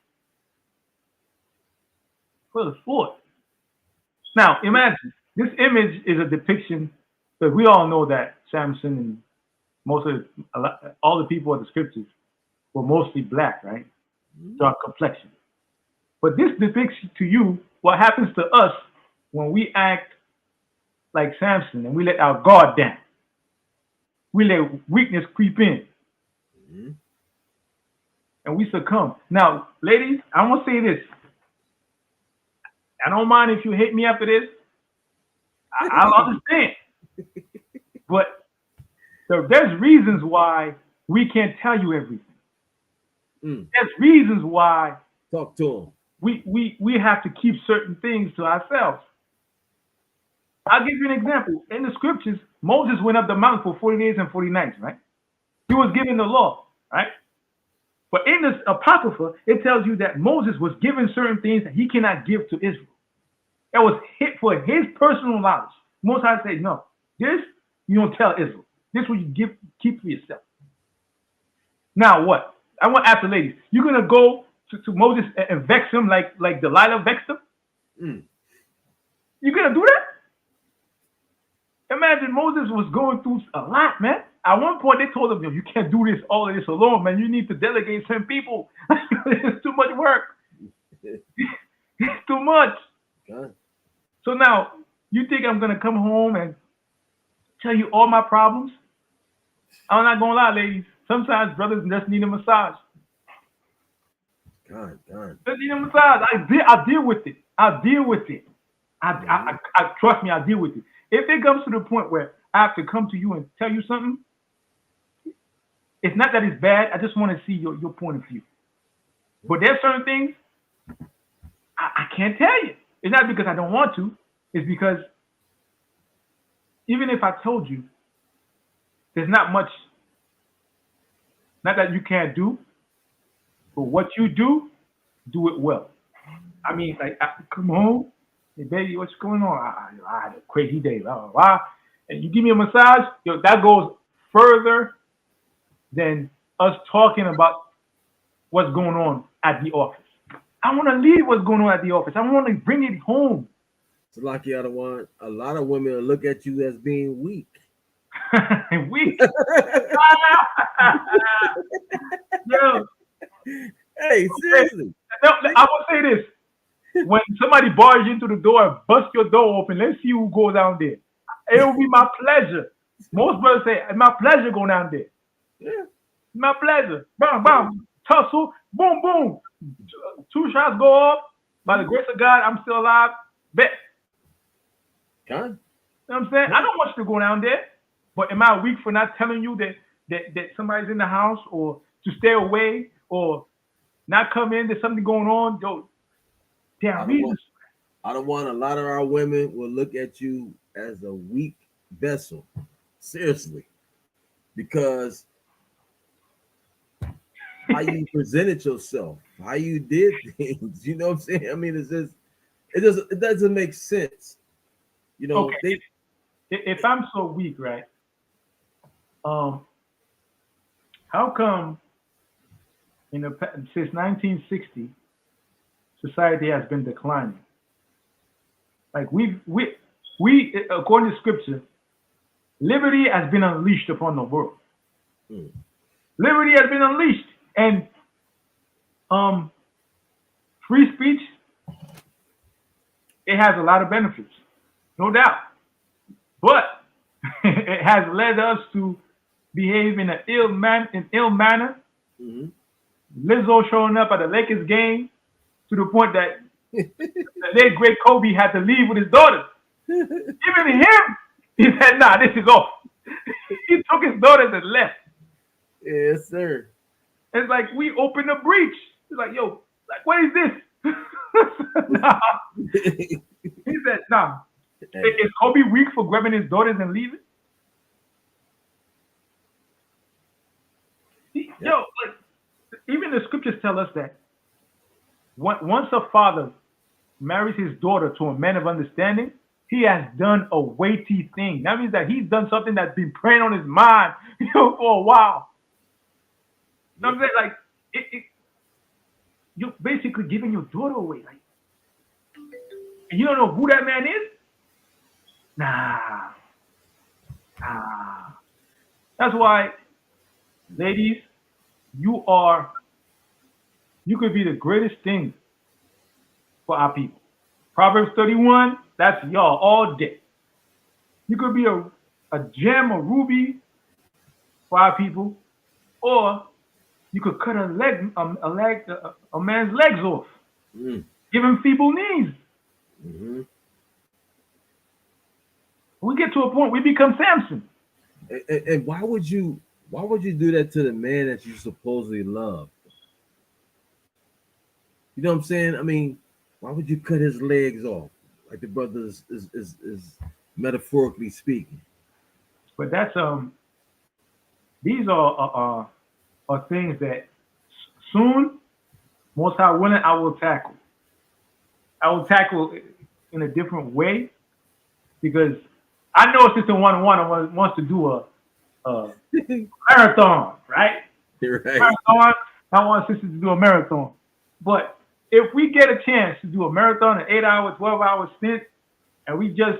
For the sword. Now, imagine, this image is a depiction But we all know that Samson and all the people of the scriptures were mostly black, right? Dark complexion. But this depicts to you what happens to us when we act like Samson and we let our guard down. We let weakness creep in and we succumb. Now, ladies, I want to say this. I don't mind if you hate me after this. I'll understand. But there's reasons why we can't tell you everything. There's reasons why Talk to him. we have to keep certain things to ourselves. I'll give you an example. In the scriptures, Moses went up the mountain for 40 days and 40 nights, right? He was given the law, right? But in this Apocrypha, it tells you that Moses was given certain things that he cannot give to Israel. That was for his personal knowledge. Most High say, no, this you don't tell Israel. This what you keep for yourself. Now what? I want to ask the ladies, you're going to go to Moses and vex him like Delilah vexed him? You're going to do that? Imagine Moses was going through a lot, man. At one point, they told him, yo, you can't do all of this alone, man. You need to delegate some people. It's too much work. It's too much. God. So now, you think I'm going to come home and tell you all my problems? I'm not going to lie, ladies. Sometimes brothers just need a massage. God. Just need a massage. I deal with it. I deal with it. I trust me, I deal with it. If it comes to the point where I have to come to you and tell you something, it's not that it's bad. I just want to see your point of view. But there's certain things I can't tell you. It's not because I don't want to. It's because even if I told you, there's not much, not that you can't do, but what you do it well. I mean, like, I come home, hey, baby, what's going on? I had a crazy day, blah, blah, blah. And you give me a massage, yo, that goes further than us talking about what's going on at the office. I want to leave what's going on at the office. I want to bring it home. So, like the other one, a lot of women will look at you as being weak. Weak? Yo. Hey, seriously. No, I will say this. When somebody barges into the door and busts your door open, let's see who goes down there. It will be my pleasure. Most brothers say, it's my pleasure go down there. Yeah. My pleasure. Bam, bam. Tussle. Boom, boom. 2 shots go off. By the grace of God, I'm still alive. Bet. God. You know what I'm saying? I don't want you to go down there. But am I weak for not telling you that somebody's in the house, or to stay away, or not come in? There's something going on. Yo, there are reasons. I don't want a lot of our women will look at you as a weak vessel. Seriously. Because how you presented yourself, how you did things, you know what I'm saying? I mean, it doesn't make sense. You know, okay. If I'm so weak, right? How come since 1960 society has been declining? Like we according to scripture, liberty has been unleashed upon the world. Liberty has been unleashed, and free speech, it has a lot of benefits, no doubt. But it has led us to behave in an ill manner. Lizzo showing up at the Lakers game to the point that the late great Kobe had to leave with his daughters. Even him, he said, nah, this is off. He took his daughters and left. Yes, sir. It's like we opened a breach. It's like, yo, like, what is this? Nah. He said, nah. Is Kobe weak for grabbing his daughters and leaving? Yo, like, even the scriptures tell us that once a father marries his daughter to a man of understanding, he has done a weighty thing. That means that he's done something that's been preying on his mind, for a while. You know what I'm saying? Like, you're basically giving your daughter away. Like, and you don't know who that man is? Nah. Ah, that's why, ladies, you could be the greatest thing for our people. Proverbs 31, that's y'all all day. You could be a gem, a ruby for our people, or you could cut a man's legs off, Mm, give him feeble knees. mhm. We get to a point we become Samson. And why would you do that to the man that you supposedly love? You know what I'm saying? I mean, why would you cut his legs off? Like the brother is metaphorically speaking. But that's these are things that soon, most high willing, I will tackle. I will tackle it in a different way because I know Sister One wants to do a marathon, right? You're right. Marathon. I want sisters to do a marathon. But if we get a chance to do a marathon, an 8 hour, 12 hour stint, and we just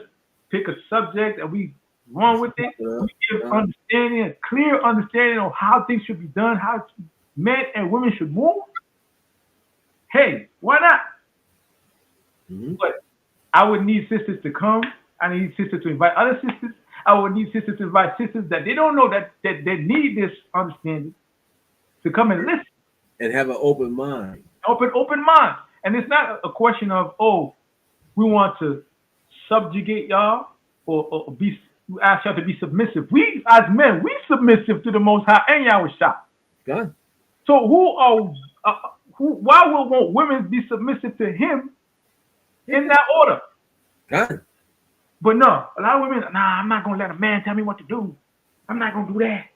pick a subject and we run with it, we give understanding, a clear understanding of how things should be done, how men and women should move. Hey, why not? Mhm. But I would need sisters to come. I need sisters to invite other sisters. I would need sisters to invite sisters that they don't know that they need this understanding to come and listen. And have an open mind. Open mind. And it's not a question of, oh, we want to subjugate y'all or be we ask y'all to be submissive. We as men, we submissive to the Most High and Yahweh Shah. God. So why will won't women be submissive to him in that order? God. But no, a lot of women, nah, I'm not gonna let a man tell me what to do. I'm not gonna do that.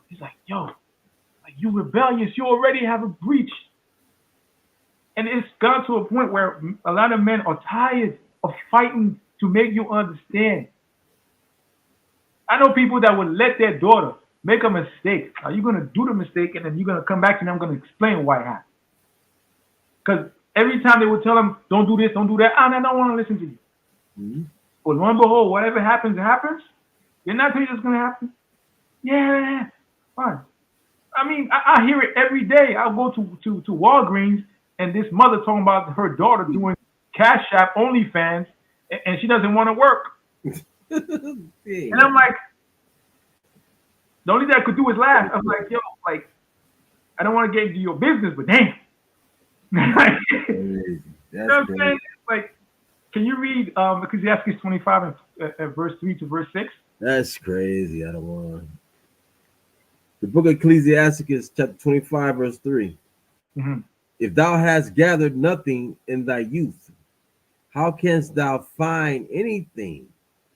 He's like, yo, like you rebellious, you already have a breach. And it's gone to a point where a lot of men are tired of fighting to make you understand. I know people that would let their daughter make a mistake. Are you gonna do the mistake and then you're gonna come back and I'm gonna explain why it happened? Because every time they would tell them, don't do this, don't do that, and I don't want to listen to you. Mhm. But lo and behold, whatever happens, it happens. You're not saying it's gonna happen. Yeah, fine. I mean, I hear it every day. I'll go to Walgreens and this mother talking about her daughter doing Cash App OnlyFans and she doesn't want to work. And I'm like, the only thing I could do is laugh. I was like, yo, like, I don't want to get into your business, but damn. Crazy. You know That's what I'm crazy. saying? Like, can you read Ecclesiastes 25 and verse 3 to verse 6? That's crazy. I don't want. The book of Ecclesiasticus, chapter 25, verse 3. Mm-hmm. If thou hast gathered nothing in thy youth, how canst thou find anything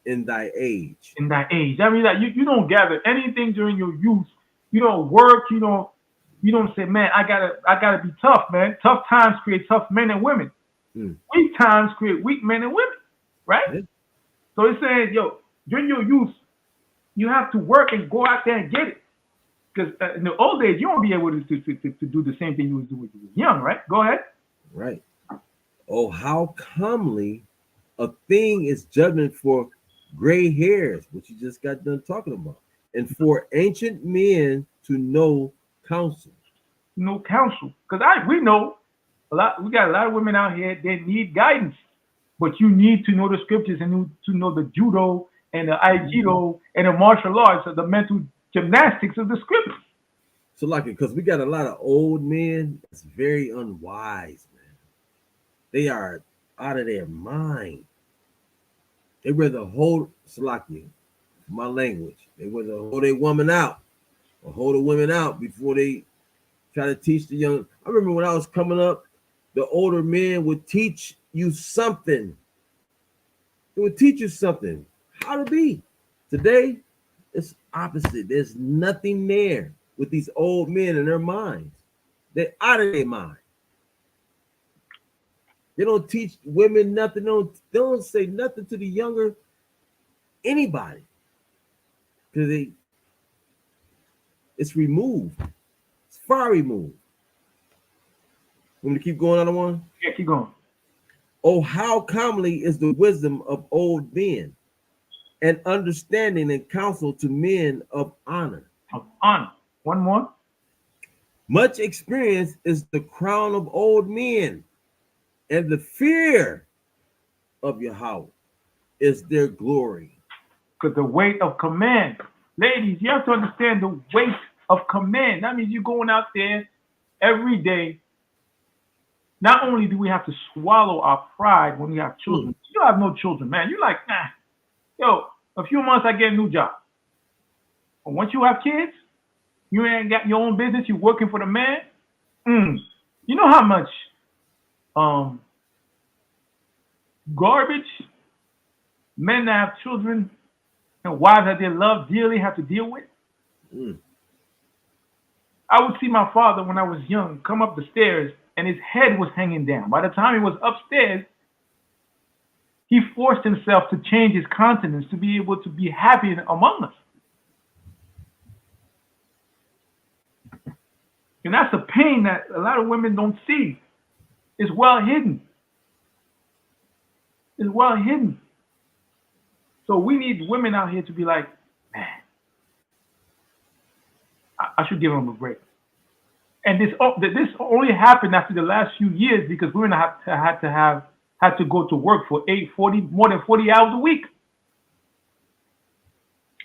in thy age? In that age. That means that you don't gather anything during your youth. You don't work. You don't say, man, I gotta be tough, man. Tough times create tough men and women. Hmm. Weak times create weak men and women, right? Yeah. So it's saying, yo, during your youth, you have to work and go out there and get it. Because in the old days, you won't be able to do the same thing you was doing when you was young, right? Go ahead. Right. Oh, how comely a thing is judgment for gray hairs, which you just got done talking about, and for ancient men to know counsel. No counsel. Because we know we got a lot of women out here that need guidance. But you need to know the scriptures and to know the judo and the aikido and the martial arts or the mental gymnastics of the scriptures. So, like, because we got a lot of old men that's very unwise, man. They are out of their mind. They rather hold Salakia, my language. They rather hold a woman out or hold the women out before they try to teach the young. I remember when I was coming up, the older men would teach you something. They would teach you something, how to be. Today, it's opposite. There's nothing there with these old men in their minds. They're out of their mind. They don't teach women nothing. They don't say nothing to the younger anybody. Because it's removed. It's far removed. Want me to keep going on one? Yeah, keep going. Oh, how comely is the wisdom of old men, and understanding and counsel to men of honor. Of honor. One more. Much experience is the crown of old men, and the fear of Yahweh is their glory. Because the weight of command. Ladies, you have to understand the weight of command. That means you're going out there every day. Not only do we have to swallow our pride when we have children. You have no children, man. You're like, nah. Yo, a few months I get a new job. But once you have kids, you ain't got your own business, you're working for the man. You know how much garbage men that have children and wives that they love dearly have to deal with? I would see my father when I was young come up the stairs and his head was hanging down. By the time he was upstairs, he forced himself to change his countenance to be able to be happy among us. And that's a pain that a lot of women don't see. It's well hidden. It's well hidden. So we need women out here to be like, man, I should give them a break. And this only happened after the last few years because women had to go to work for more than 40 hours a week.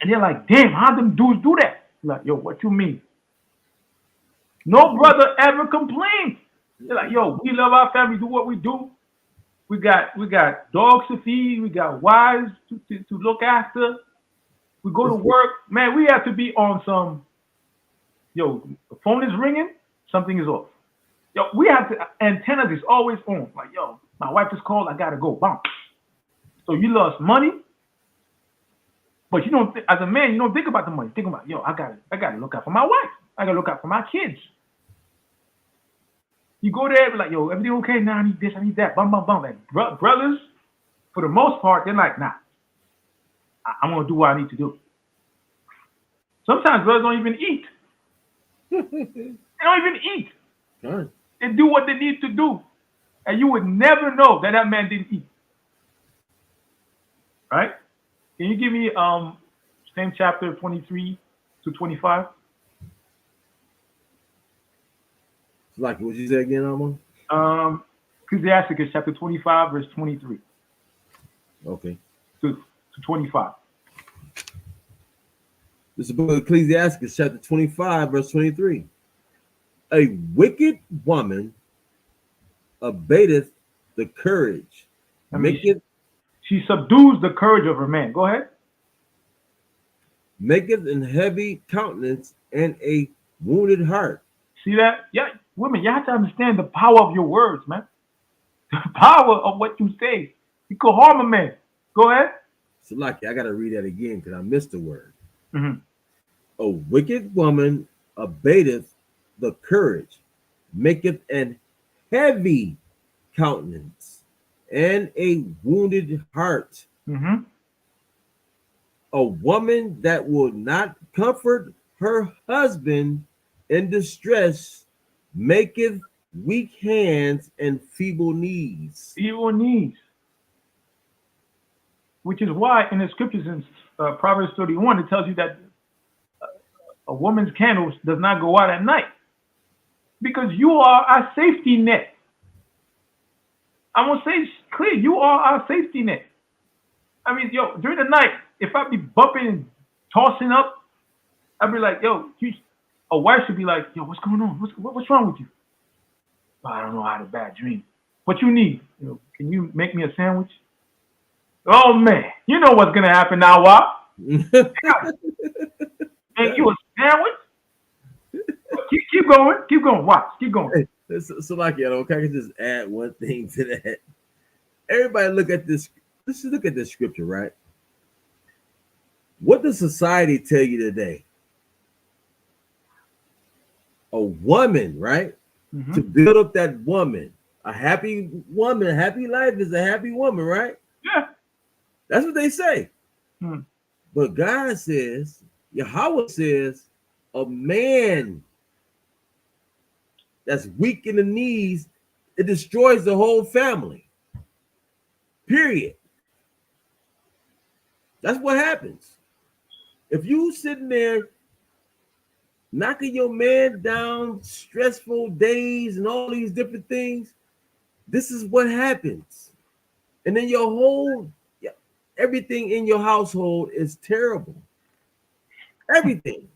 And they're like, damn, how them dudes do that? Like, yo, what you mean? No brother ever complained. They're like, yo, we love our family, do what we do. We got dogs to feed, we got wives to look after. We go to work. Man, we have to be on some, yo, the phone is ringing, something is off. Yo, we have to, antennas is always on. Like, yo, my wife just called, I gotta go. Bam. So you lost money, but you don't, as a man, you don't think about the money. Think about, yo, I gotta look out for my wife. I gotta look out for my kids. You go there, be like, yo, everything okay? Nah, I need this, I need that. Bum, bum, bum. Like, brothers, for the most part, they're like, nah, I'm gonna do what I need to do. Sometimes brothers don't even eat. They don't even eat. Right. They do what they need to do. And you would never know that man didn't eat. Right? Can you give me same chapter 23 to 25? Like, what you say again, Alma? Ecclesiasticus chapter 25, verse 23. Okay. To 25. This is the book of Ecclesiasticus, chapter 25, verse 23. A wicked woman abateth the courage. She subdues the courage of her man. Go ahead. Maketh an heavy countenance and a wounded heart. See that? Yeah, women, you have to understand the power of your words, man. The power of what you say. You could harm a man. Go ahead. So, like, I got to read that again because I missed the word. Mm-hmm. A wicked woman abateth the courage, maketh an heavy countenance and a wounded heart. Mm-hmm. A woman that will not comfort her husband in distress maketh weak hands and feeble knees. Feeble knees. Which is why in the scriptures in Proverbs 31, it tells you that a woman's candle does not go out at night. Because you are our safety net. I'm going to say clear, you are our safety net. I mean, yo, during the night, if I be bumping and tossing up, I'd be like, yo, a wife should be like, yo, what's going on? What's wrong with you? Oh, I don't know, I had a bad dream. What you need? You know, can you make me a sandwich? Oh, man, you know what's going to happen now, Wop. Make you a sandwich? Keep going, watch, keep going. Hey, so like, you know, okay, I can just add one thing to that. Everybody look at this. Let's look at this scripture, right? What does society tell you today? A woman, right? Mm-hmm. To build up that woman, a happy woman, a happy life is a happy woman, right? Yeah. That's what they say. But God says, Yahweh says, a man that's weak in the knees, it destroys the whole family. Period. That's what happens. If you sitting there knocking your man down, stressful days and all these different things, this is what happens. And then your whole, everything in your household is terrible. Everything.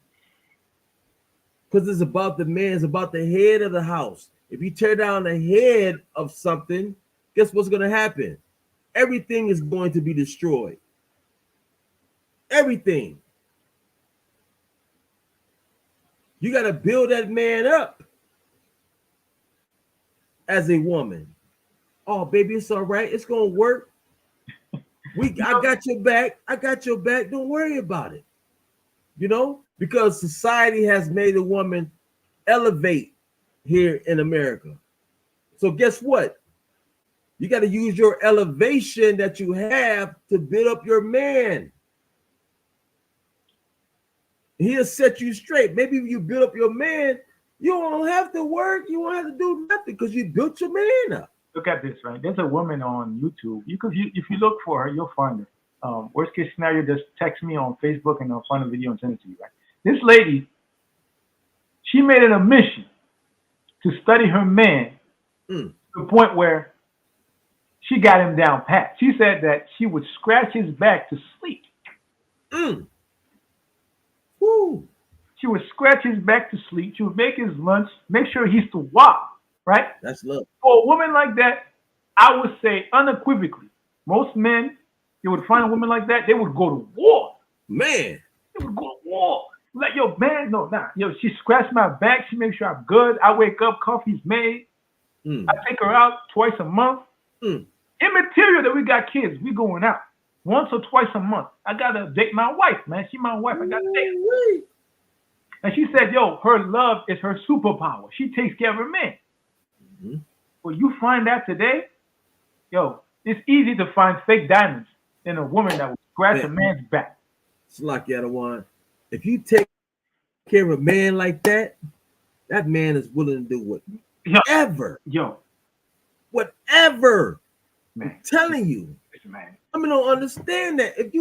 Because it's about the man, it's about the head of the house. If you tear down the head of something, guess what's going to happen? Everything is going to be destroyed. Everything. You got to build that man up as a woman. Oh, baby, it's all right. It's going to work. I got your back. I got your back. Don't worry about it. You know, because society has made a woman elevate here in America. So guess what? You got to use your elevation that you have to build up your man. He'll set you straight. Maybe if you build up your man, you don't have to work. You won't have to do nothing because you built your man up. Look at this, right? There's a woman on YouTube. If you look for her, you'll find her. Worst case scenario, just text me on Facebook and I'll find a video and send it to you, right? This lady, she made it a mission to study her man to the point where she got him down pat. She said that she would scratch his back to sleep. Woo. She would scratch his back to sleep. She would make his lunch, make sure he's to walk, right? That's love. For a woman like that, I would say unequivocally, most men, they would find a woman like that, they would go to war. Man. They would go to war. Like, yo, man, no, nah. Yo, she scratched my back. She makes sure I'm good. I wake up, coffee's made. I take her out twice a month. Immaterial that we got kids. We going out once or twice a month. I got to date my wife, man. She my wife. I got to date her. And she said, yo, her love is her superpower. She takes care of her man. Well, you find that today, yo, it's easy to find fake diamonds in a woman that will scratch a man's back. It's like the other one. If you take care of a man like that, that man is willing to do whatever. Whatever. Man. I'm telling you. Man. I mean, don't understand that. If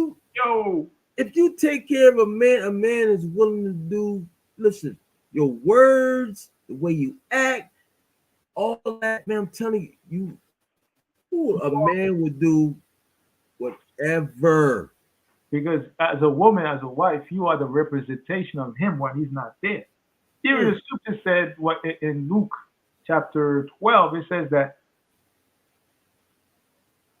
you take care of a man is willing to do, listen, your words, the way you act, all that, man, I'm telling you, a man would do whatever. Because as a woman, as a wife, you are the representation of him when he's not there. Even the scripture said what in Luke chapter 12, it says that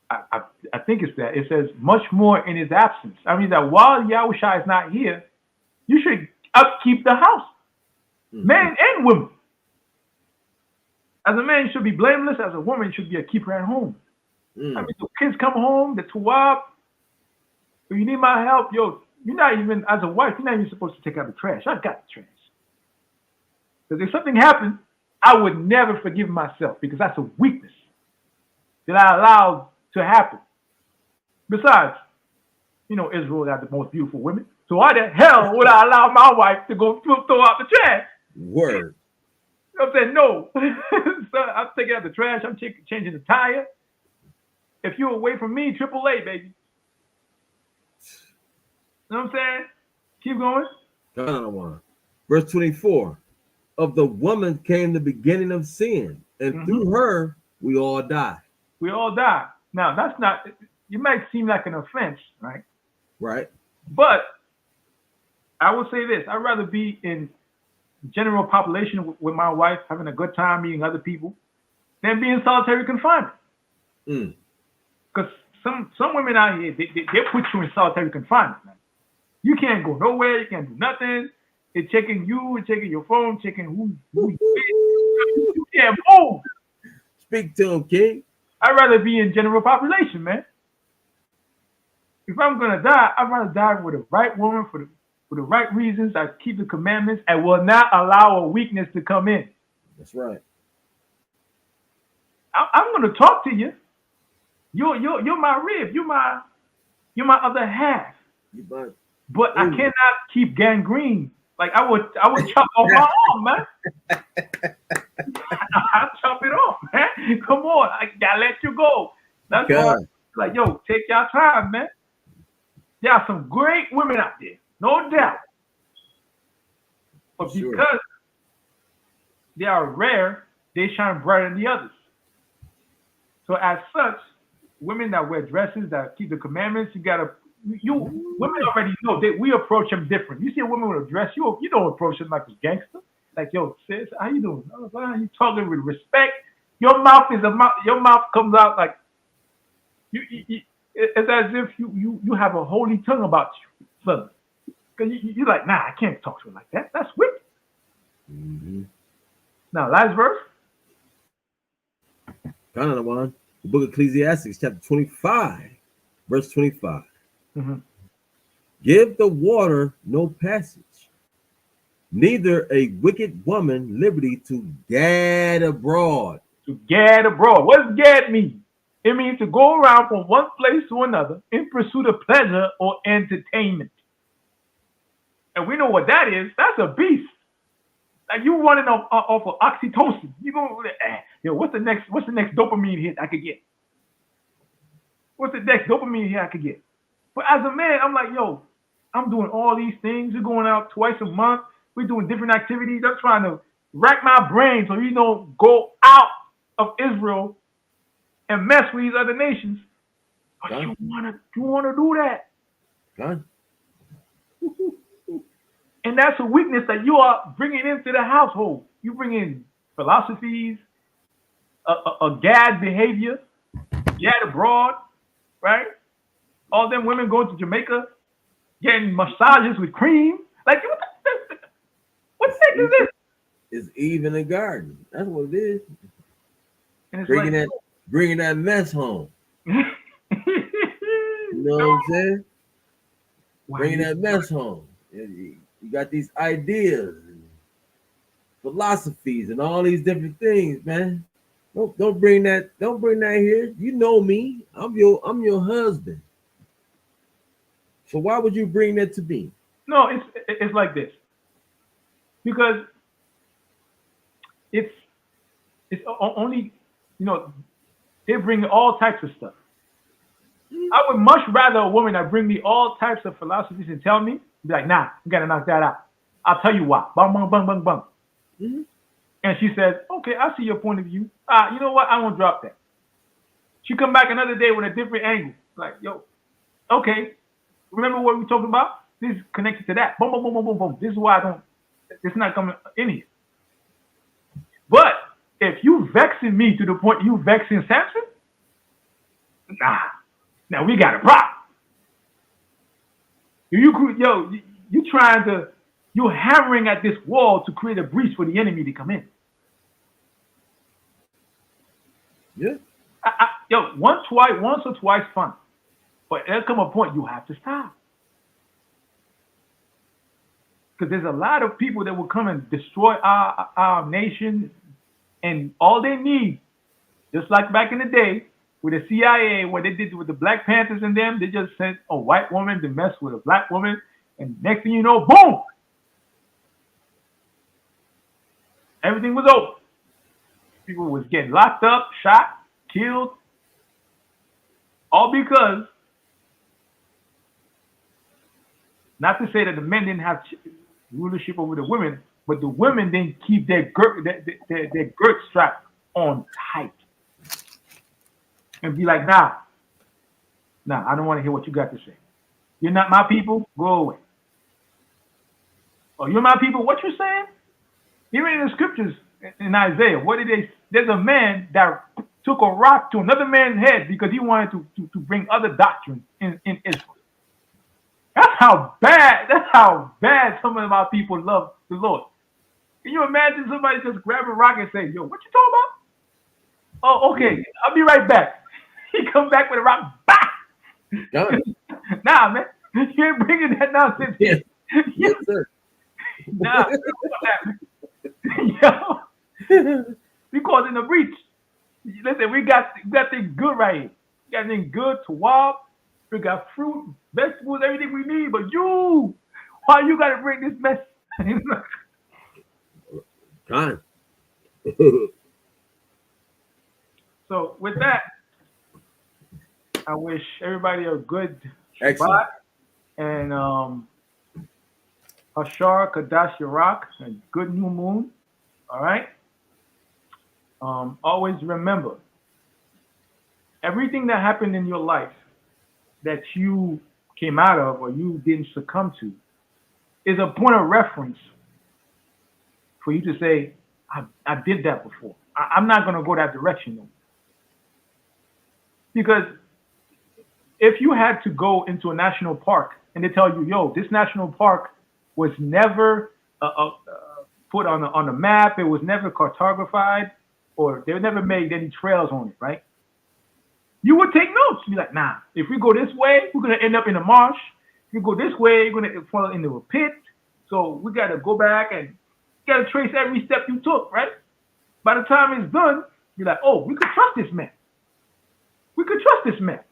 I think it's that. It says much more in his absence. I mean that while Yahushua is not here, you should upkeep the house. Men and women. As a man, you should be blameless. As a woman, you should be a keeper at home. I mean, the kids come home, the tuwab. If you need my help, yo, you're not even, as a wife, you're not even supposed to take out the trash. I got the trash. Because if something happened, I would never forgive myself because that's a weakness that I allowed to happen. Besides, you know, Israel had the most beautiful women. So why the hell would I allow my wife to go throw out the trash? Word. You know what I'm saying? No. So I'm taking out the trash. I'm changing the tire. If you're away from me, AAA, baby. You know what I'm saying? Keep going. Another one. Verse 24. Of the woman came the beginning of sin, and through her we all die. We all die. Now, that's not, it might seem like an offense, right? Right. But I will say this. I'd rather be in general population with my wife, having a good time, meeting other people, than be in solitary confinement. Because some women out here, they put you in solitary confinement, man. You can't go nowhere. You can't do nothing. They're checking you, checking your phone, checking who you can't move. Speak to him, King. I'd rather be in general population, man. If I'm gonna die, I'd rather die with the right woman for the right reasons. I keep the commandments and will not allow a weakness to come in. That's right. I'm gonna talk to you. You're my rib. You're my other half. But I cannot keep gangrene. Like I would chop off my arm, man. I'll chop it off, man. Come on, I gotta let you go. That's why, like, yo, take your time, man. There are some great women out there, no doubt. But Sure. because they are rare, they shine brighter than the others. So as such, women that wear dresses that keep the commandments, you women already know that we approach them different. You see a woman with a dress, you don't approach them like a gangster. Like, yo, sis, how you doing? Oh, fine. You talking with respect. Your mouth comes out like it's as if you have a holy tongue about you, son. Because you're like, nah, I can't talk to her like that. That's wicked. Mm-hmm. Now, last verse. Another one. The book of Ecclesiastes, chapter 25, verse 25. Mm-hmm. Give the water no passage, neither a wicked woman liberty to gad abroad. To gad abroad. What does gad mean? It means to go around from one place to another in pursuit of pleasure or entertainment. And we know what that is. That's a beast. Like you running off of oxytocin. You go, yo, what's the next dopamine hit I could get? What's the next dopamine hit I could get? But as a man, I'm like, yo, I'm doing all these things. We're going out twice a month. We're doing different activities. I'm trying to rack my brain so you don't go out of Israel and mess with these other nations. But you wanna do that. Done. And that's a weakness that you are bringing into the household. You bring in philosophies, a gad behavior, gad abroad, right? All them women going to Jamaica, getting massages with cream. Like, what the heck is this? It's Eve in the garden. That's what it is. And it's Bringing that mess home. You know what I'm saying? Bringing that mess home. You got these ideas and philosophies and all these different things, man. Don't bring that here. You know me. I'm your husband. So why would you bring that to me? No, it's like this. Because it's only, they bring all types of stuff. I would much rather a woman that bring me all types of philosophies and tell me, be like, nah, you gotta knock that out. I'll tell you why. Bang, bang, bang, bang, bang. Mm-hmm. And she says, okay, I see your point of view. You know what? I won't drop that. She come back another day with a different angle. Like, yo, okay, remember what we talked about? This is connected to that. Boom, boom, boom, boom, boom, boom. This is why it's not coming in here. But if you vexing me to the point you vexing Samson, nah. Now we got a problem. You're hammering at this wall to create a breach for the enemy to come in. Yeah. Once or twice, fine. But there'll come a point you have to stop. Because there's a lot of people that will come and destroy our nation, and all they need, just like back in the day, with the CIA, what they did with the Black Panthers and them, they just sent a white woman to mess with a black woman, and next thing you know, boom! Everything was over. People was getting locked up, shot, killed, all because, not to say that the men didn't have rulership over the women, but the women didn't keep their girt strap on tight. And be like, nah, I don't want to hear what you got to say. You're not my people, go away. Oh, you're my people, what you saying? Even in the scriptures in Isaiah, there's a man that took a rock to another man's head because he wanted to bring other doctrine in Israel. That's how bad some of our people love the Lord. Can you imagine somebody just grab a rock and say, yo, what you talking about? Oh, okay, I'll be right back. He come back with a rock, bah! Nah, man, you ain't bringing that nonsense here. Yes, sir. Nah, yo, we causing a breach. Listen, we got things good right here. We got things good to walk. We got fruit, vegetables, everything we need. But why you got to bring this mess? Time. So with that, I wish everybody a good Excellent. Shabbat. and Hashar Kadash Yarak, a good new moon. All right. Always remember everything that happened in your life that you came out of or you didn't succumb to is a point of reference for you to say, I did that before. I'm not going to go that direction though. Because if you had to go into a national park and they tell you, yo, this national park was never put on the map, it was never cartographed, or they never made any trails on it, right? You would take notes. You'd be like, nah, if we go this way, we're going to end up in a marsh. If we go this way, we're going to fall into a pit. So we got to go back and got to trace every step you took, right? By the time it's done, you're like, oh, we could trust this map. We could trust this map.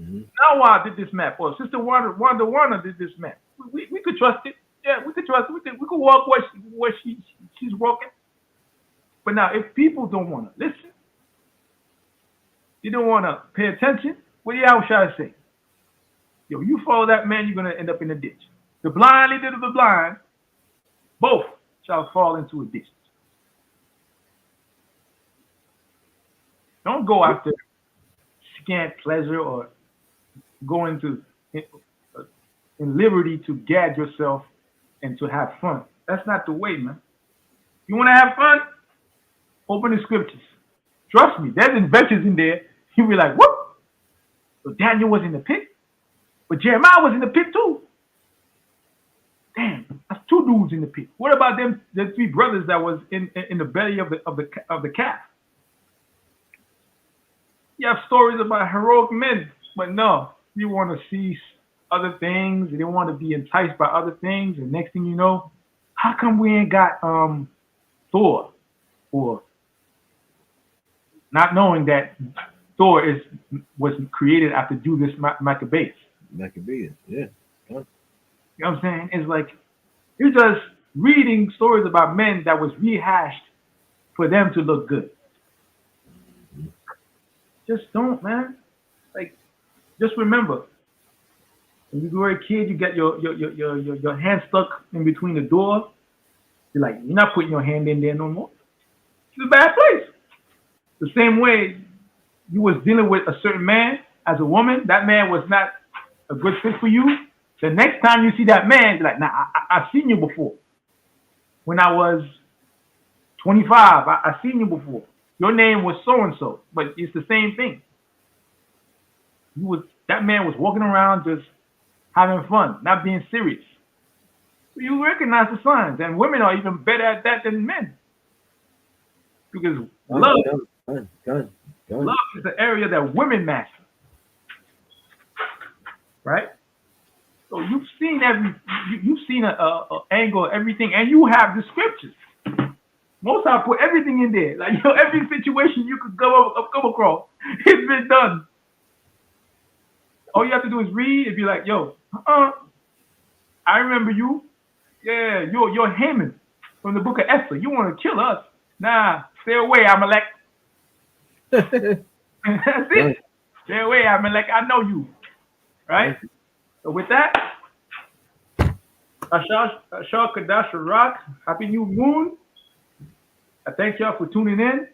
Mm-hmm. Now I did this map, or Sister Wanda did this map. We could trust it. Yeah, we could trust it. We could walk where she's walking. But now, if people don't want to listen, you don't want to pay attention, well, yeah, how shall I say? Yo, you follow that man, you're going to end up in a ditch. The blind leader of the blind, both shall fall into a ditch. Don't go after scant pleasure or go into in liberty to gad yourself and to have fun. That's not the way, man. You want to have fun? Open the scriptures. Trust me, there's adventures in there. You'll be like, whoop! So Daniel was in the pit, but Jeremiah was in the pit too. Damn, that's two dudes in the pit. What about them? The three brothers that was in the belly of the calf. You have stories about heroic men, but no, you want to see other things. You don't want to be enticed by other things. And next thing you know, how come we ain't got Thor? Or not knowing that Thor was created after Judas Maccabeus. Maccabeus, yeah. Huh. You know what I'm saying? It's like you're just reading stories about men that was rehashed for them to look good. Just don't, man. Like, just remember, when you were a kid, you get your hand stuck in between the door. You're like, you're not putting your hand in there no more. It's a bad place. The same way you was dealing with a certain man as a woman, that man was not a good fit for you. The next time you see that man, you're like, nah, I've seen you before. When I was 25, I've seen you before. Your name was so-and-so, but it's the same thing. That man was walking around just having fun, not being serious. You recognize the signs, and women are even better at that than men. Because love is the area that women master. Right? So you've seen you've seen a angle of everything, and you have the scriptures. Most I put everything in there. Like, every situation you could come across, it's been done. All you have to do is read and be like, yo, I remember you. Yeah, you're Haman from the book of Esther. You want to kill us. Nah, stay away, Amalek. That's it. Stay away, Amalek. I know you. Right? So with that, Ashar Kadash Rock, Happy New Moon. I thank y'all for tuning in.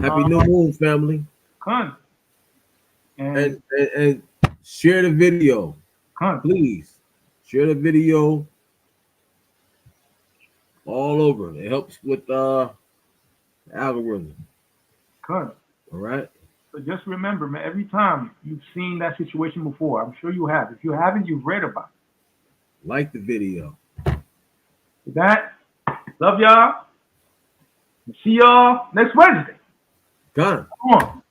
Happy New Moon, family. Come. And share the video. Come. Please. Share the video all over. It helps with the algorithm. Come. All right. So just remember, man, every time you've seen that situation before, I'm sure you have. If you haven't, you've read about it. Like the video. With that, love y'all. See y'all next Wednesday. Come on.